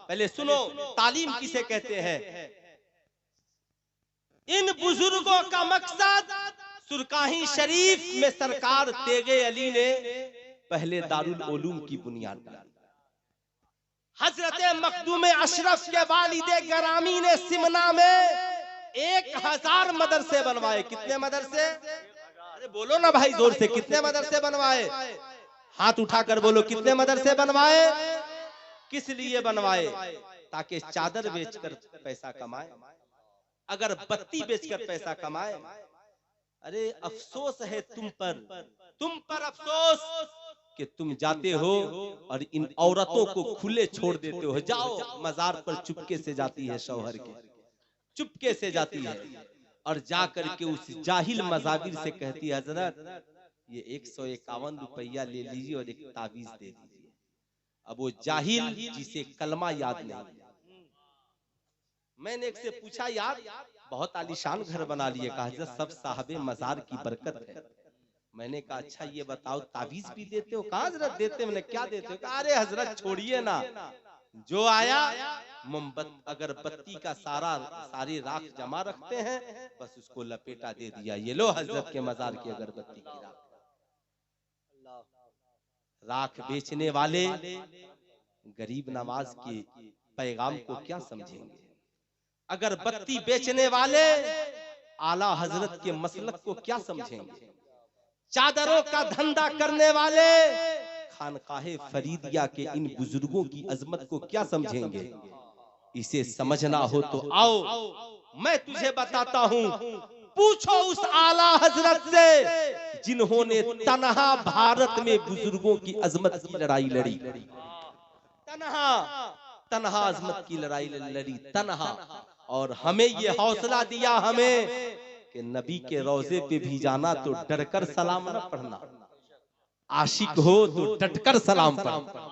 S1: پہلے سنو تعلیم کسے کہتے ہیں۔ ان بزرگوں کا مقصد سرکاہی شریف میں سرکار تیغ علی نے پہلے دارالعلوم کی بنیاد ڈالی۔ حضرت مخدوم اشرف کے والد گرامی نے سمنا میں 1000 مدرسے بنوائے۔ کتنے مدرسے؟ ارے بولو نا بھائی زور سے، کتنے مدرسے بنوائے؟ ہاتھ اٹھا کر بولو، کتنے مدرسے بنوائے؟ کس لیے بنوائے؟ تاکہ چادر بیچ کر پیسہ کمائے، اگر بتی بیچ کر پیسہ کمائے۔ ارے افسوس ہے تم پر افسوس کہ تم جاتے ہو اور ان عورتوں کو کھلے چھوڑ دیتے ہو۔ جاؤ مزار پر چپکے سے جاتی ہے، شوہر کے چپکے سے جاتی ہے، اور جا کر کے اس جاہل مزابر سے کہتی ہے حضرت یہ 151 روپیہ لے لیجیے اور ایک تعویذ دے دیجیے۔ اب وہ جاہل جسے کلمہ یاد نہیں، میں نے ایک سے پوچھا یار بہت عالیشان گھر بنا لیے، کہا حضرت سب صاحب مزار کی برکت ہے۔ میں نے کہا اچھا یہ بتاؤ تعویذ بھی دیتے ہو؟ کہا حضرت دیتے، میں نے کیا دیتے ہو؟ کہا ارے حضرت چھوڑیے نا، جو آیا اگر بتی کا ساری راکھ جمع رکھتے ہیں، بس اس کو لپیٹا دے دیا، یہ لو حضرت کے مزار کی اگربتی کی راکھ۔ بیچنے والے غریب نواز کے پیغام کو کیا سمجھیں گے؟ اگر بتی بیچنے والے اعلیٰ حضرت کے مسلک کو کیا سمجھیں گے؟ چادروں کا دھندا کرنے والے خانقاہ فریدیہ کے ان بزرگوں کی عظمت کو کیا سمجھیں گے؟ اسے سمجھنا ہو تو آؤ میں تجھے بتاتا ہوں، پوچھو اس اعلیٰ حضرت سے جنہوں نے تنہا بھارت میں بزرگوں کی عظمت کی لڑائی لڑی، تنہا عظمت کی لڑائی لڑی، تنہا، اور ہمیں یہ حوصلہ دیا ہمیں کہ نبی کے روضے پہ بھی جانا تو ڈر کر سلام نہ پڑھنا، عاشق ہو تو ڈٹ کر سلام پڑھنا،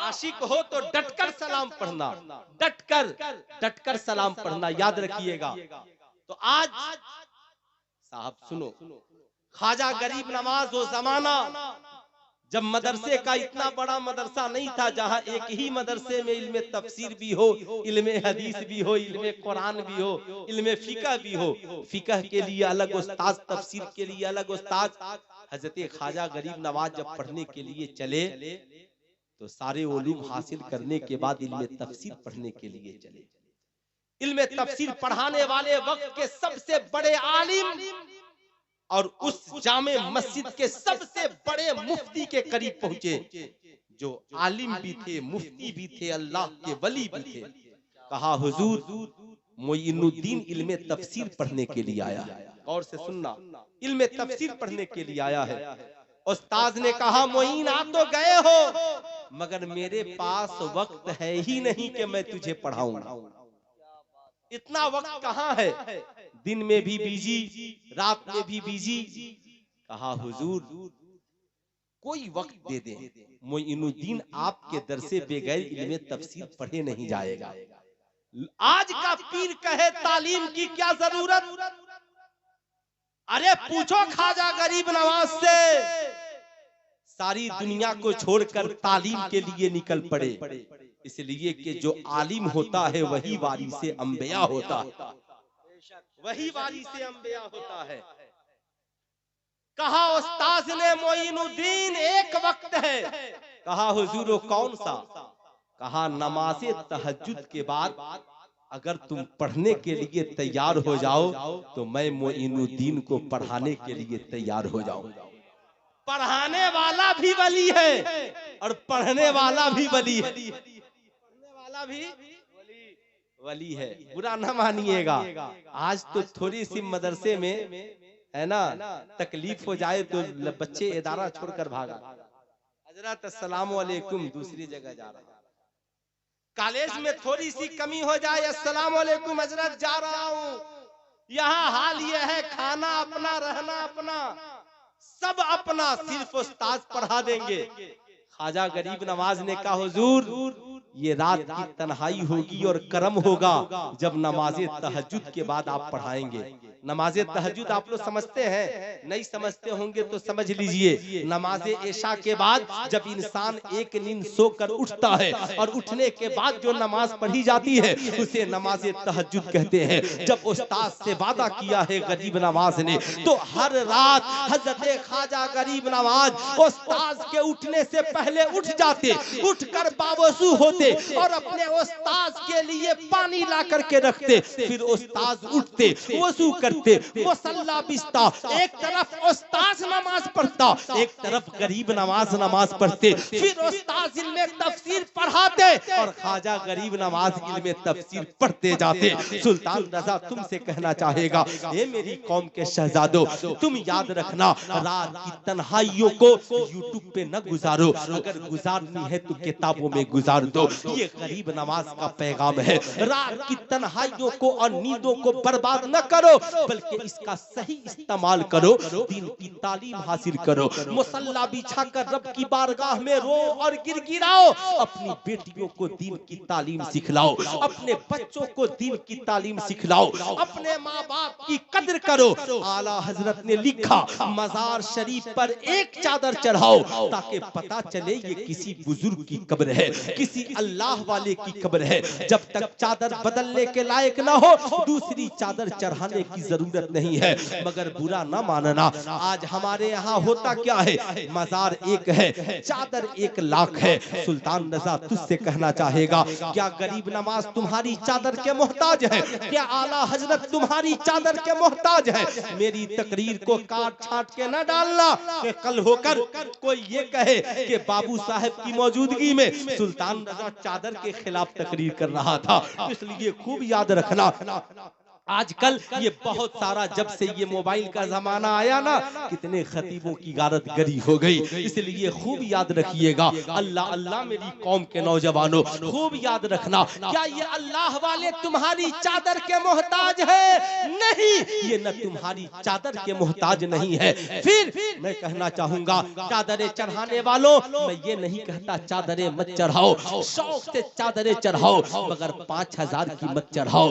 S1: عاشق ہو تو ڈٹ کر سلام پڑھنا، ڈٹ کر سلام پڑھنا، یاد رکھیے گا۔ تو آج صاحب سنو، خواجہ غریب نواز وہ زمانہ جب مدرسے کا اتنا بڑا مدرسہ نہیں تھا، جہاں ایک ہی مدرسے میں علم تفسیر بھی ہو، علم حدیث بھی ہو، علم قرآن بھی ہو، علم فقہ بھی ہو، فقہ کے لیے الگ استاد، تفسیر کے لیے الگ استاد۔ حضرت خواجہ غریب نواز جب پڑھنے کے لیے چلے تو سارے علوم حاصل کرنے کے بعد علم تفسیر پڑھنے کے لیے چلے۔ علم تفسیر پڑھانے والے وقت کے سب سے بڑے عالم اور اس جامع مسجد کے سب سے بڑے مفتی کے قریب پہنچے، جو عالم بھی تھے، مفتی بھی تھے، اللہ کے ولی بھی تھے. کہا حضور معین الدین علم تفسیر پڑھنے کے لیے آیا ہے. غور سے سننا، علم تفسیر پڑھنے کے لیے آیا ہے. استاذ نے کہا معین آ تو گئے ہو مگر میرے پاس وقت ہے ہی نہیں کہ میں تجھے پڑھاؤں. اتنا وقت کہاں ہے، دن میں بھی بیجی، رات میں بھی بیجی. کہا حضور کوئی وقت دے دیں، معین الدین آپ کے در سے بغیر علم تفسیر پڑھے نہیں جائے گا. آج کا پیر کہے تعلیم کی کیا ضرورت، ارے پوچھو خواجہ غریب نواز سے، ساری دنیا کو چھوڑ کر تعلیم کے لیے نکل پڑے. اس لیے کہ جو عالم ہوتا ہے وہی وارث انبیاء ہوتا ہے، وہی وارث انبیاء ہوتا ہے. کہا استاذ نے معین الدین ایک وقت ہے. کہا حضور وہ کون سا؟ کہا نماز تہجد کے بعد اگر تم پڑھنے کے لیے تیار ہو جاؤ تو میں معین الدین کو پڑھانے کے لیے تیار ہو جاؤں. پڑھانے والا بھی ولی ہے اور پڑھنے والا بھی ولی ہے، پڑھنے والا بھی ولی ہے. برا نہ مانیے گا، آج تو تھوڑی سی مدرسے میں ہے نا تکلیف ہو جائے تو بچے ادارہ چھوڑ کر بھاگا، حضرت السلام علیکم دوسری جگہ جا رہا. کالج میں تھوڑی سی کمی ہو جائے السلام علیکم حضرت جا رہا ہوں. یہاں حال یہ ہے کھانا اپنا، رہنا اپنا، سب اپنا، صرف استاد پڑھا دیں گے. خواجہ غریب نواز نے کہا حضور یہ رات کی تنہائی ہوگی اور کرم ہوگا جب نماز تہجد کے بعد آپ پڑھائیں گے. نماز تہجد آپ لوگ سمجھتے ہیں؟ نہیں سمجھتے ہوں گے تو سمجھ لیجئے. نماز عشاء کے بعد جب انسان ایک نیند سو کر اٹھتا ہے اور اٹھنے کے بعد جو نماز پڑھی جاتی ہے اسے نماز تہجد کہتے ہیں. جب استاد سے وعدہ کیا ہے غریب نواز نے تو ہر رات حضرت خواجہ غریب نواز استاد کے اٹھنے سے پہلے اٹھ جاتے، اٹھ کر باوضو ہوتے اور اپنے استاد کے لیے پانی لا کر کے رکھتے. پھر استاد اٹھتے، وضو کرتے، مصلی بچتا، ایک طرف استاد نماز پڑھتا، ایک طرف غریب نواز نماز پڑھتے. پھر استاد علم تفسیر پڑھاتے اور خواجہ غریب نواز علم تفسیر پڑھتے جاتے. سلطان رضا تم سے کہنا چاہے گا اے میری قوم کے شہزادوں، تم یاد رکھنا رات کی تنہائیوں کو یوٹیوب پہ نہ گزارو، اگر گزارنی ہے تو کتابوں میں گزار دو. یہ غریب نواز کا پیغام ہے. رات کی تنہائیوں کو اور نیندوں کو برباد نہ کرو بلکہ اس کا صحیح استعمال کرو، دین کی تعلیم حاصل کرو. مصلی بچھا کر رب کی بارگاہ میں رو اور گر گراؤ. اپنی بیٹیوں کو دین کی تعلیم سکھلاؤ، اپنے بچوں کو دین کی تعلیم سکھلاؤ، اپنے ماں باپ کی قدر کرو. اعلیٰ حضرت نے لکھا مزار شریف پر ایک چادر چڑھاؤ تاکہ پتا چلے یہ کسی بزرگ کی قبر ہے، کسی اللہ والے کی قبر ہے. جب تک چادر بدلنے کے لائق نہ ہو دوسری چادر چڑھانے کی ضرورت نہیں ہے. مگر برا نہ ماننا آج ہمارے یہاں ہوتا کیا ہے، مزار ایک ہے چادر 1 لاکھ ہے. سلطان رضا تجھ سے کہنا چاہے گا کیا غریب نواز تمہاری چادر کے محتاج ہے؟ کیا اعلیٰ حضرت تمہاری چادر کے محتاج ہے؟ میری تقریر کو کاٹ چھانٹ کے نہ ڈالنا کہ کل ہو کر کوئی یہ کہے کہ بابو صاحب کی موجودگی میں سلطان رضا چادر کے خلاف تقریر کر رہا تھا. اس لیے خوب یاد رکھنا آج کل یہ بہت سارا جب سے یہ موبائل کا زمانہ آیا نا کتنے خطیبوں کی غارت گری ہو گئی. اس لیے خوب یاد رکھیے گا اللہ اللہ میری قوم کے نوجوانوں خوب یاد رکھنا کیا یہ اللہ والے تمہاری چادر کے محتاج ہے؟ نہیں، یہ نہ تمہاری چادر کے محتاج نہیں ہے. پھر میں کہنا چاہوں گا چادریں چڑھانے والوں میں یہ نہیں کہتا چادریں مت چڑھاؤ، شوق سے چادریں چڑھاؤ مگر 5000 کی مت چڑھاؤ،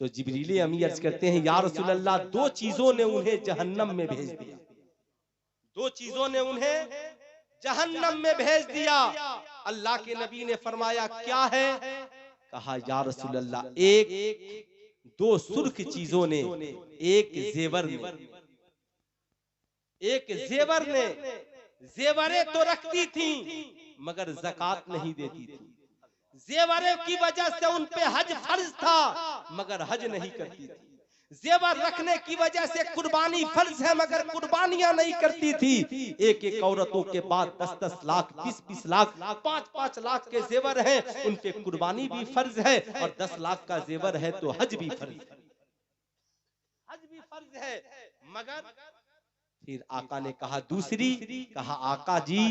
S1: تو جبریل امی عرض کرتے ہیں یا رسول اللہ دو چیزوں نے انہیں جہنم میں بھیج دیا، دو چیزوں نے انہیں جہنم میں بھیج دیا۔ اللہ کے نبی نے فرمایا کیا ہے؟ کہا یا رسول اللہ ایک دو سرخ چیزوں نے، ایک زیور نے، ایک زیور نے، زیوریں تو رکھتی تھیں مگر زکات نہیں دیتی تھی، زیوروں کی وجہ سے ان پہ حج فرض تھا مگر حج نہیں کرتی تھی، زیور رکھنے کی وجہ سے قربانی فرض ہے مگر قربانیاں نہیں کرتی تھی، ایک ایک عورتوں کے پاس 10-10 لاکھ 20-20 لاکھ 5-5 لاکھ کے زیور ہیں، ان پہ قربانی بھی فرض ہے اور 10 لاکھ کا زیور ہے تو حج بھی فرض ہے، حج بھی فرض ہے مگر پھر آقا نے کہا دوسری، کہا آقا جی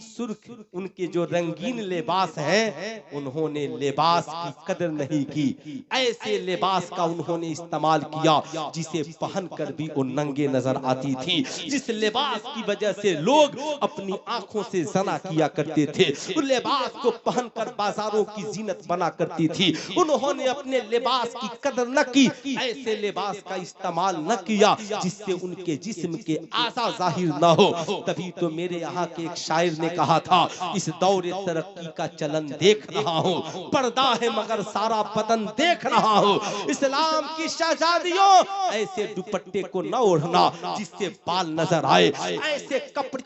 S1: سرخ ان کے جو رنگین لباس ہیں انہوں نے لباس کی قدر نہیں کی، ایسے لباس کا انہوں نے استعمال کیا جسے پہن کر بھی وہ ننگے نظر آتی تھی، جس لباس کی وجہ سے لوگ اپنی آنکھوں سے زنا کیا کرتے تھے، اس لباس کو پہن کر بازاروں کی زینت بنا کرتی تھی، انہوں نے اپنے لباس کی قدر نہ کی، ایسے لباس کا استعمال نہ کیا جس سے ان کے جسم کے آسا ظاہر نہ ہو۔ تبھی تو میرے یہاں کے ایک شاعر نے کہا تھا اس دور ترقی کا چلن دیکھ رہا ہوں، پردہ ہے مگر سارا بدن دیکھ رہا ہوں، اسلام کی شہزادیوں ایسے دوپٹے کو نہ اوڑھنا جس سے بال نظر آئے، ایسے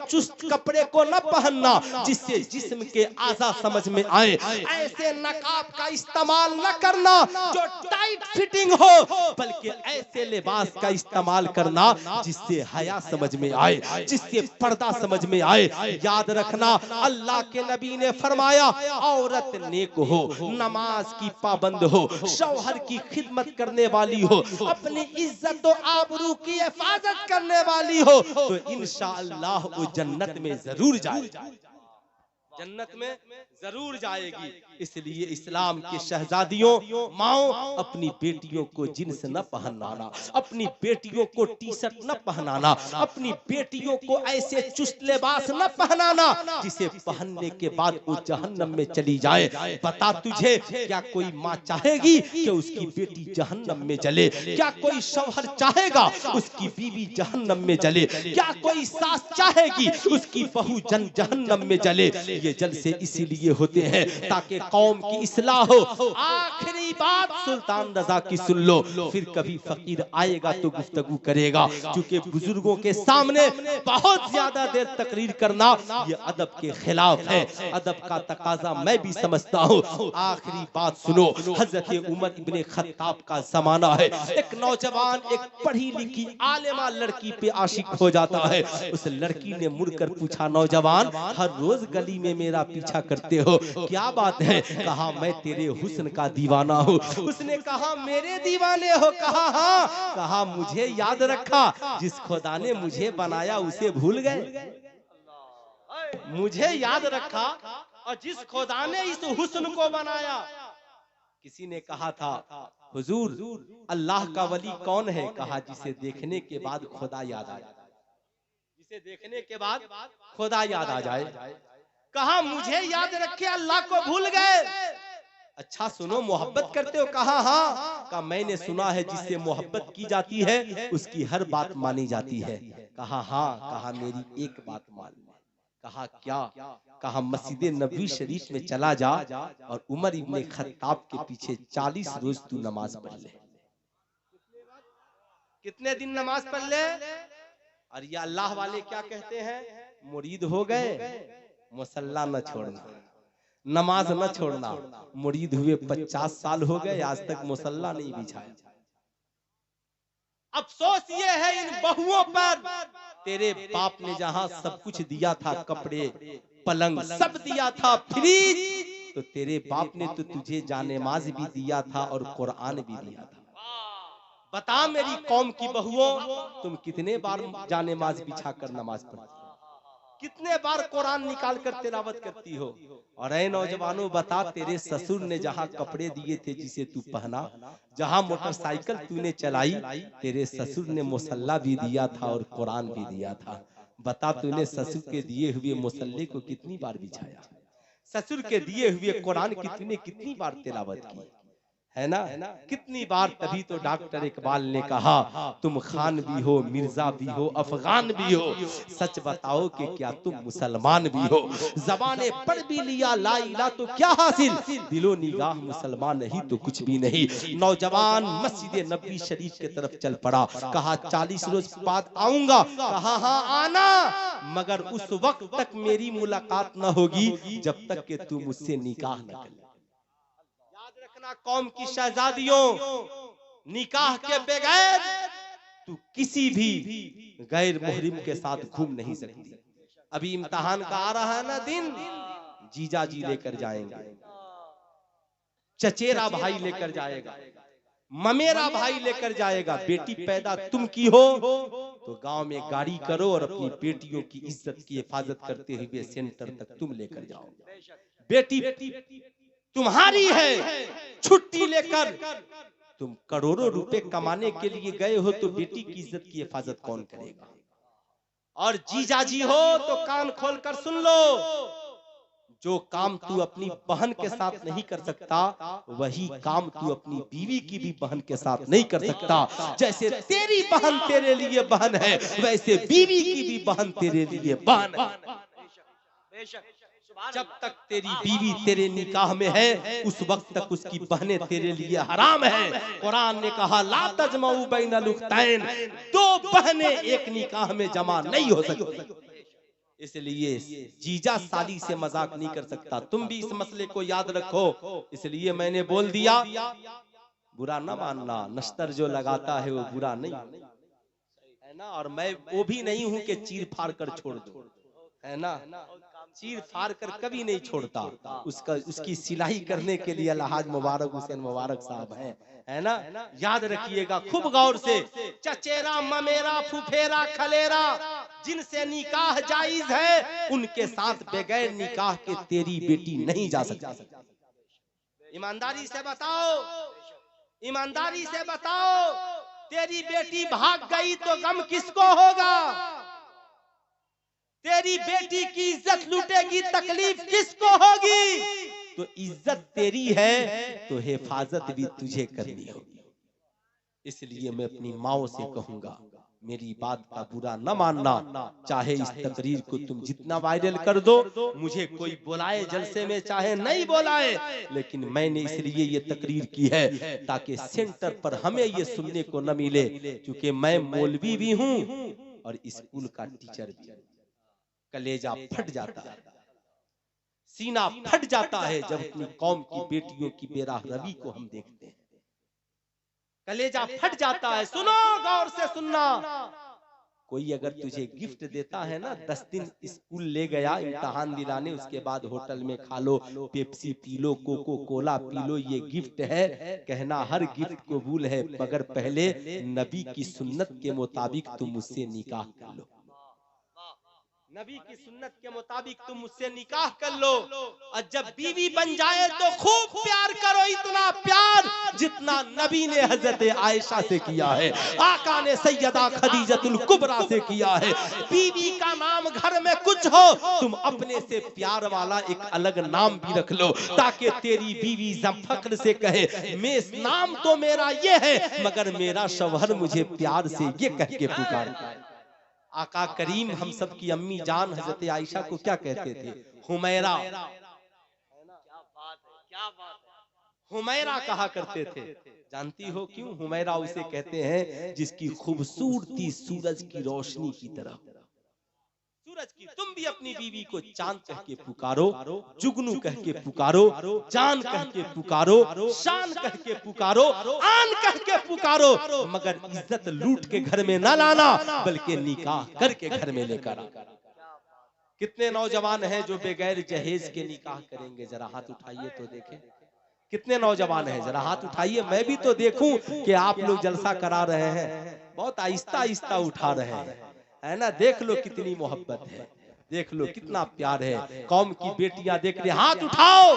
S1: چست کپڑے کو نہ پہننا جس سے جسم کے اعضاء سمجھ میں آئے، ایسے نقاب کا استعمال نہ کرنا جو ٹائٹ فٹنگ ہو، بلکہ ایسے لباس کا استعمال کرنا جس سے حیا سمجھ میں آئے، جس سے پردہ سمجھ میں آئے۔ یاد رکھنا اللہ کے نبی نے فرمایا عورت نیک ہو، نماز کی پابند ہو، شوہر کی خدمت کرنے والی ہو، اپنی عزت و آبرو کی حفاظت کرنے والی ہو تو انشاءاللہ وہ جنت میں ضرور جائے گی، جنت میں ضرور جائے گی۔ اس لیے اسلام کے شہزادیوں ماؤں اپنی بیٹیوں کو جنس نہ پہنانا، اپنی بیٹیوں کو ٹی شرٹ نہ پہنانا، اپنی بیٹیوں کو ایسے چست لباس نہ پہنانا جسے پہننے کے بعد وہ جہنم میں چلی جائے۔ بتا تجھے کیا کوئی ماں چاہے گی کہ اس کی بیٹی جہنم میں جلے؟ کیا کوئی شوہر چاہے گا اس کی بیوی جہنم میں جلے؟ کیا کوئی ساس چاہے گی اس کی بہو جہنم میں جلے؟ یہ جلسے اسی لیے ہوتے ہیں تاکہ قوم کی اصلاح ہو۔ آخری بات سلطان رضا کی سن لو، پھر کبھی فقیر آئے گا تو گفتگو کرے گا، چونکہ بزرگوں کے سامنے بہت زیادہ دیر تقریر کرنا یہ ادب کے خلاف ہے، ادب کا تقاضا میں بھی سمجھتا ہوں۔ آخری بات سنو، حضرت عمر ابن خطاب کا زمانہ ہے، ایک نوجوان ایک پڑھی لکھی عالمہ لڑکی پہ عاشق ہو جاتا ہے، اس لڑکی نے مڑ کر پوچھا نوجوان ہر روز گلی میں میرا پیچھا کرتے ہو، کیا بات ہے؟ کہا میں تیرے حسن کا دیوانہ ہوں۔ اس نے کہا میرے دیوانے ہو؟ کہا ہاں۔ کہا مجھے یاد رکھا جس خدا نے مجھے بنایا اسے بھول گئے؟ مجھے یاد رکھا اور جس خدا نے اس حسن کو بنایا۔ کسی نے کہا تھا حضور اللہ کا ولی کون ہے؟ کہا جسے دیکھنے کے بعد خدا یاد آ جائے، جسے دیکھنے کے بعد خدا یاد آ جائے۔ کہا مجھے یاد رکھے اللہ کو بھول گئے؟ اچھا سنو محبت کرتے ہو؟ کہا ہاں۔ کہا میں نے سنا ہے جس سے محبت کی جاتی ہے اس کی ہر بات مانی جاتی ہے۔ کہا ہاں۔ کہا میری ایک بات مان لے۔ کہا کیا؟ کہا مسجد نبوی شریف میں چلا جا اور عمر ابن خطاب کے پیچھے 40 روز تو نماز پڑھ لے۔ کتنے دن نماز پڑھ لے؟ اور یہ اللہ والے کیا کہتے ہیں؟ مرید ہو گئے مصلی نہ چھوڑنا، نماز نہ چھوڑنا۔ مرید ہوئے 50 سال ہو گئے آج تک مصلی نہیں بچھایا۔ افسوس یہ ہے ان بہووں پر، تیرے باپ نے جہاں سب کچھ دیا تھا، کپڑے پلنگ سب دیا تھا، فریج، تو تیرے باپ نے تو تجھے جانماز بھی دیا تھا اور قرآن بھی دیا تھا۔ بتا میری قوم کی بہووں تم کتنے بار جانماز بچھا کر نماز پڑھتی ہو؟ کتنے بار قرآن نکال کر تلاوت کرتی ہو؟ اور اے نوجوانوں بتا تیرے سسر نے جہاں کپڑے دیے تھے جسے تو پہنا، جہاں موٹر سائیکل تو نے چلائی، تیرے سسر نے مصلی بھی دیا تھا اور قرآن بھی دیا تھا۔ بتا تو نے سسر کے دیے ہوئے مصلی کو کتنی بار بچھایا؟ سسر کے دیے ہوئے قرآن کی تو نے کتنی بار تلاوت کی؟ ہے نا؟ کتنی بار تبھی تو ڈاکٹر اقبال نے کہا تم خان بھی ہو مرزا بھی ہو افغان بھی ہو سچ بتاؤ کہ کیا تم مسلمان بھی ہو. زبانیں پڑھ بھی لیا لا الہ تو کیا حاصل دل و نگاہ مسلمان نہیں تو کچھ بھی نہیں. نوجوان مسجد نبوی شریف کے طرف چل پڑا. کہا 40 روز بعد آؤں گا. کہا ہاں آنا مگر اس وقت تک میری ملاقات نہ ہوگی جب تک کہ تم مجھ سے نکاح نہ کر. قوم کی شہزادیوں نکاح کے بغیر تو کسی بھی غیر محرم کے ساتھ گھوم نہیں سکتی. ابھی امتحان کا آ رہا ہے نا دن, جیجا جی لے کر جائیں گے, چچیرا بھائی لے کر جائے گا, ممیرا بھائی لے کر جائے گا. بیٹی پیدا تم کی ہو تو گاؤں میں گاڑی کرو اور اپنی بیٹیوں کی عزت کی حفاظت کرتے ہوئے سینٹر تک تم لے کر جاؤ. بیٹی تمہاری ہے, چھٹی لے کر تم کروڑوں روپے کمانے کے لیے گئے ہو تو بیٹی کی عزت کی حفاظت کون کرے گا؟ اور جیجا جی ہو تو کان کھول کر سن لو, جو کام تو اپنی بہن کے ساتھ نہیں کر سکتا وہی کام تو اپنی بیوی کی بھی بہن کے ساتھ نہیں کر سکتا. جیسے تیری بہن تیرے لیے بہن ہے ویسے بیوی کی بھی بہن تیرے لیے بہن ہے. جب تک تیری بیوی تیرے نکاح میں ہے اس وقت تک اس کی بہنیں تیرے لیے حرام ہیں. قرآن نے کہا لا تجمعوا بین الاختین, دو بہنیں ایک نکاح میں جمع نہیں ہو سکتی. اس لیے جیجا سالی سے مذاق نہیں کر سکتا. تم بھی اس مسئلے کو یاد رکھو. اس لیے میں نے بول دیا, برا نہ ماننا, نشتر جو لگاتا ہے وہ برا نہیں ہے نا. اور میں وہ بھی نہیں ہوں کہ چیر پھاڑ کر چھوڑ دوں, ہے نا. چیر پھاڑ کر کبھی نہیں چھوڑتا. اس کی سلائی کرنے کے لیے الحاج مبارک حسین مبارک صاحب ہیں, ہے نا. یاد رکھیے گا خوب غور سے, چچیرا ممیرا پھوپھیرا کھلیرا جن سے نکاح جائز ہے ان کے ساتھ بغیر نکاح کے تیری بیٹی نہیں جا سکتی. ایمانداری سے بتاؤ, ایمانداری سے بتاؤ, تیری بیٹی بھاگ گئی تو غم کس کو ہوگا؟ تیری بیٹی کی عزت لوٹے گی تکلیف کس کو ہوگی؟ تو عزت تیری ہے تو حفاظت بھی تجھے کرنی ہوگی. اس لیے میں اپنی ماؤں سے کہوں گا میری بات کا برا نہ ماننا. چاہے اس تقریر کو تم جتنا وائرل کر دو, مجھے کوئی بلائے جلسے میں چاہے نہیں بلائے, لیکن میں نے اس لیے یہ تقریر کی ہے تاکہ سینٹر پر ہمیں یہ سننے کو نہ ملے. کیونکہ میں مولوی بھی ہوں اور اسکول کا ٹیچر بھی ہوں. کلیجہ پھٹ جاتا ہے, سینہ پھٹ جاتا ہے جب اپنی قوم کی بیٹیوں کی بے راہ روی کو ہم دیکھتے ہیں. کلیجہ پھٹ جاتا ہے. سنو, غور سے سننا. کوئی اگر تجھے گفٹ دیتا ہے نا, 10 دن اسکول لے گیا امتحان دلانے, اس کے بعد ہوٹل میں کھا لو, پیپسی پی لو, کوکو کولا پی لو, یہ گفٹ ہے. کہنا ہر گفٹ قبول ہے مگر پہلے نبی کی سنت کے مطابق تم مجھ سے نکاح کر لو. نبی کی سنت کے مطابق تم مجھ سے نکاح کر لو. اور جب بیوی بن جائے تو خوب پیار کرو, اتنا پیار جتنا نبی نے حضرت عائشہ سے کیا ہے, آقا نے سیدہ خدیجۃ الکبریٰ سے کیا ہے. بیوی کا نام گھر میں کچھ ہو, تم اپنے سے پیار والا ایک الگ نام بھی رکھ لو تاکہ تیری بیوی فخر سے کہے میں نام تو میرا یہ ہے مگر میرا شوہر مجھے پیار سے یہ کہہ کے پکارتا ہے. آقا کریم ہم سب کی امی جان حضرت عائشہ کو کیا کہتے تھے؟ حمیرہ. حمیرہ کہا کرتے تھے. جانتی ہو کیوں حمیرہ اسے کہتے ہیں؟ جس کی خوبصورتی سورج کی روشنی کی طرح. سورج کی. تم بھی اپنی بیوی کو چاند کہہ کے پکارو, جگنو کہہ کے پکارو, جان کہہ کے پکارو, شان کہہ کے پکارو, آن کہہ کے پکارو, مگر عزت لوٹ کے گھر میں نہ لانا بلکہ نکاح کر کے گھر میں لے کر آنا. کتنے نوجوان ہیں جو بغیر جہیز کے نکاح کریں گے؟ ذرا ہاتھ اٹھائیے تو دیکھیں. کتنے نوجوان ہیں؟ ذرا ہاتھ اٹھائیے, میں بھی تو دیکھوں کہ آپ لوگ جلسہ کرا رہے ہیں. بہت آہستہ آہستہ اٹھا رہے ہیں, ہے نا. دیکھ لو کتنی محبت ہے, دیکھ لو کتنا پیار ہے. قوم کی بیٹیاں دیکھ لیں, ہاتھ اٹھاؤ,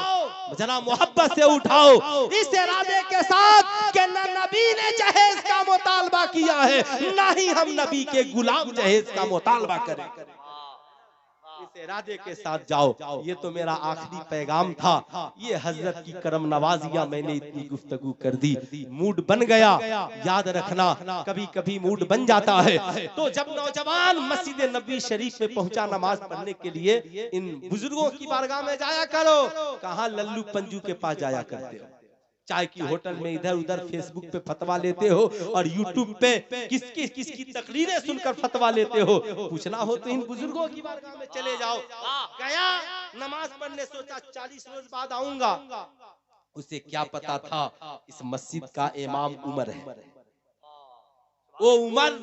S1: ذرا محبت سے اٹھاؤ, اس ارادے کے ساتھ کہ نہ نبی نے جہیز کا مطالبہ کیا ہے نہ ہی ہم نبی کے غلام جہیز کا مطالبہ کریں. اس ارادے کے ساتھ جاؤ. یہ تو میرا آخری پیغام تھا. یہ حضرت کی کرم نوازیاں میں نے اتنی گفتگو کر دی. موڈ بن گیا. یاد رکھنا کبھی کبھی موڈ بن جاتا ہے. تو جب نوجوان مسجد نبوی شریف میں پہنچا نماز پڑھنے کے لیے, ان بزرگوں کی بارگاہ میں جایا کرو. کہاں للو پنجو کے پاس جایا کرتے ہو, چائے کی ہوٹل میں ادھر ادھر فیس بک پہ فتوا لیتے ہو, اور یوٹیوب پہ کس کی تقریریں سن کر فتوا لیتے ہو. پوچھنا ہو تو ان بزرگوں کی بارگاہ میں چلے جاؤ. گیا نماز پڑھنے, سوچا 40 روز بعد آؤں گا. اسے کیا پتا تھا اس مسجد کا امام عمر ہے. وہ عمر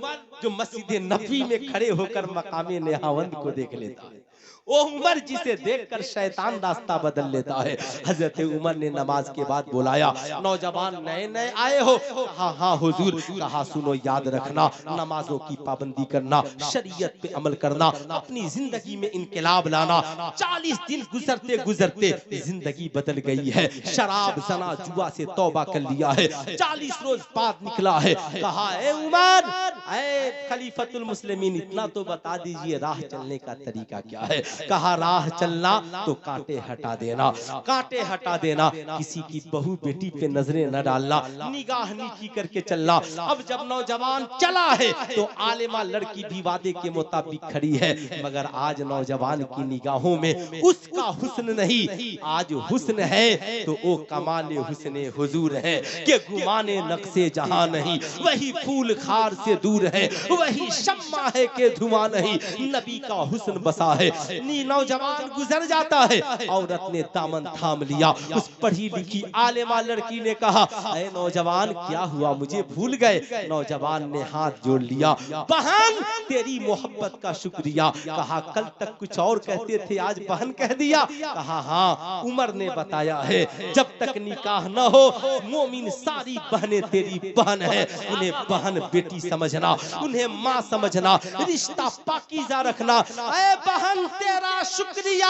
S1: جو مسجد نبوی میں کھڑے ہو کر مقام نہاوند کو دیکھ لیتا ہے. وہ عمر جسے دیکھ کر شیطان راستہ بدل لیتا ہے. حضرت عمر نے نماز کے بعد بلایا, نوجوان نئے نئے آئے ہو؟ کہا ہاں حضور. کہا سنو, یاد رکھنا نمازوں کی پابندی کرنا, شریعت پہ عمل کرنا, اپنی زندگی میں انقلاب لانا. 40 دن گزرتے گزرتے زندگی بدل گئی ہے. شراب زنا جوا سے توبہ کر لیا ہے. 40 روز بعد نکلا ہے. کہا اے عمر, اے خلیفۃ المسلمین, اتنا تو بتا دیجئے راہ چلنے کا طریقہ کیا ہے. کہا راہ چلنا تو کانٹے ہٹا دینا, کانٹے ہٹا دینا, کسی کی بہو بیٹی پہ نظریں نہ ڈالنا, نگاہ نیچی کر کے چلنا. اب جب نوجوان چلا ہے تو عالمہ لڑکی بھی وعدے کے مطابق کھڑی ہے, مگر آج نوجوان کی نگاہوں میں اس کا حسن نہیں, آج حسن ہے تو وہ کمال حسن حضور ہے کہ گمانے نقص جہاں نہیں. وہی پھول خار سے دور ہے, وہی شمع ہے کہ دھواں نہیں, نبی کا حسن بسا ہے. نوجوان گزر جاتا ہے, عورت نے دامن تھام لیا. اس پڑھی لکھی عالمہ لڑکی نے کہا اے نوجوان کیا ہوا, مجھے بھول گئے؟ نوجوان نے ہاتھ جوڑ لیا, بہن تیری محبت کا شکریہ. کہا کل تک کچھ اور کہتے تھے, آج بہن کہہ دیا. کہا ہاں, عمر نے بتایا ہے جب تک نکاح نہ ہو مومن ساری بہنیں تیری بہن ہیں. انہیں بہن بیٹی سمجھنا, انہیں ماں سمجھنا, رشتہ پاکیزہ رکھنا. اے بہن تیرا شکریہ,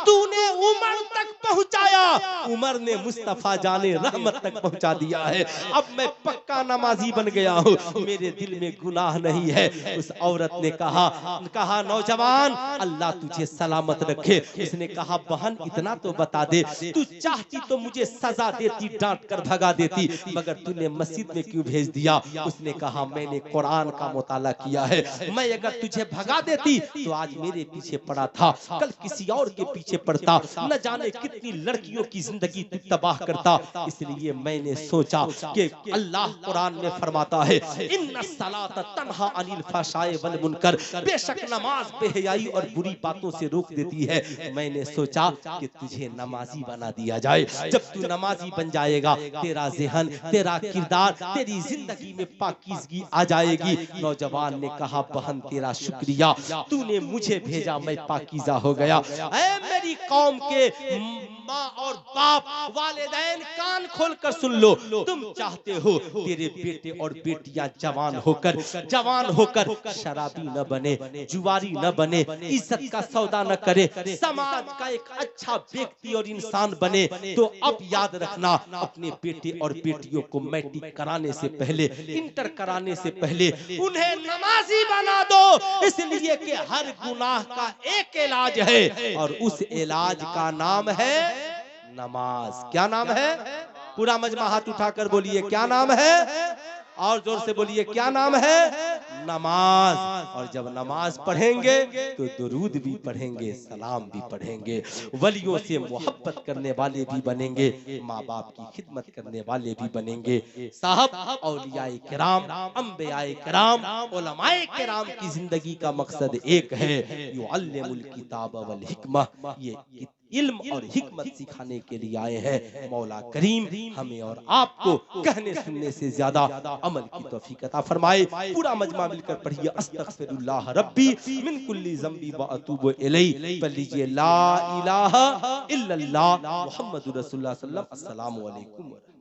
S1: تو نے عمر تک پہنچایا. عمر نے مصطفیٰ جانے رحمت تک پہنچا دیا ہے. اب میں پکا نمازی بن گیا ہوں, میرے دل میں گناہ نہیں ہے. اس عورت نے کہا نوجوان اللہ تجھے سلامت رکھے. اس نے کہا بہن اتنا تو بتا دے, تو چاہتی تو مجھے سزا دیتی, ڈانٹ کر بھگا دیتی, مگر تو نے مسجد میں کیوں بھیج دیا؟ اس نے کہا میں نے قرآن کا مطالعہ کیا ہے, میں اگر تجھے بھگا دیتی تو آج میرے پیچھے پڑا تھا, کل کسی اور کے پیچھے پڑتا, نہ جانے کتنی لڑکیوں کی زندگی تو تباہ کرتا. اس لیے میں نے سوچا کہ اللہ قرآن میں فرماتا ہے ان الصلاۃ تنہا عن الفحشاء والمنکر, بے شک نماز بے حیائی اور بری باتوں سے روک دیتی ہے. میں نے سوچا کہ تجھے نمازی بنا دیا جائے. جب تو نمازی بن جائے گا تیرا ذہن, تیرا کردار, تیری زندگی میں پاکیزگی آ جائے گی. نوجوان نے کہا بہن تیرا شکریہ, تو نے مجھے بھیجا, میں پاکیزہ ہو گیا. اے میری قوم کے ماں اور باپ, والدین, کان کھول کر سن لو. تم چاہتے ہو تیرے بیٹے اور بیٹیاں جوان ہو کر شرابی نہ بنے, جواری نہ بنے, عزت کا سودا نہ کرے, سماج کا ایک اچھا ویکتی اور انسان بنے. تو اب یاد رکھنا اپنے بیٹے اور بیٹیوں کو میٹرک کرانے سے پہلے, انٹر کرانے سے پہلے انہیں نمازی بنا دو, اس لیے کہ ہر گناہ کا ایک علاج ہے اور اس علاج کا نام ہے نماز. کیا نام ہے؟ پورا مجمع ہاتھ اٹھا کر بولیے کیا نام ہے, اور زور سے بولیے کیا نام ہے؟ نماز. اور جب نماز پڑھیں گے تو درود بھی پڑھیں گے, سلام بھی پڑھیں گے, ولیوں سے محبت کرنے والے بھی بنیں گے, ماں باپ کی خدمت کرنے والے بھی بنیں گے. صاحب اولیاء کرام, انبیاء کرام, علماء کرام کی زندگی کا مقصد ایک ہے, یعلم الکتاب والحکمہ, یہ علم اور حکمت سکھانے کے لیے آئے ہیں. مولا کریم ہمیں اور آپ کو کہنے سننے سے زیادہ عمل کی توفیق عطا فرمائے. پورا مجمع مل کر پڑھیے استغفر اللہ ربی من کل ذنب واتوب الیہ. پڑھ لیجیے لا الہ الا اللہ محمد رسول اللہ صلی اللہ علیہ وسلم. السلام علیکم.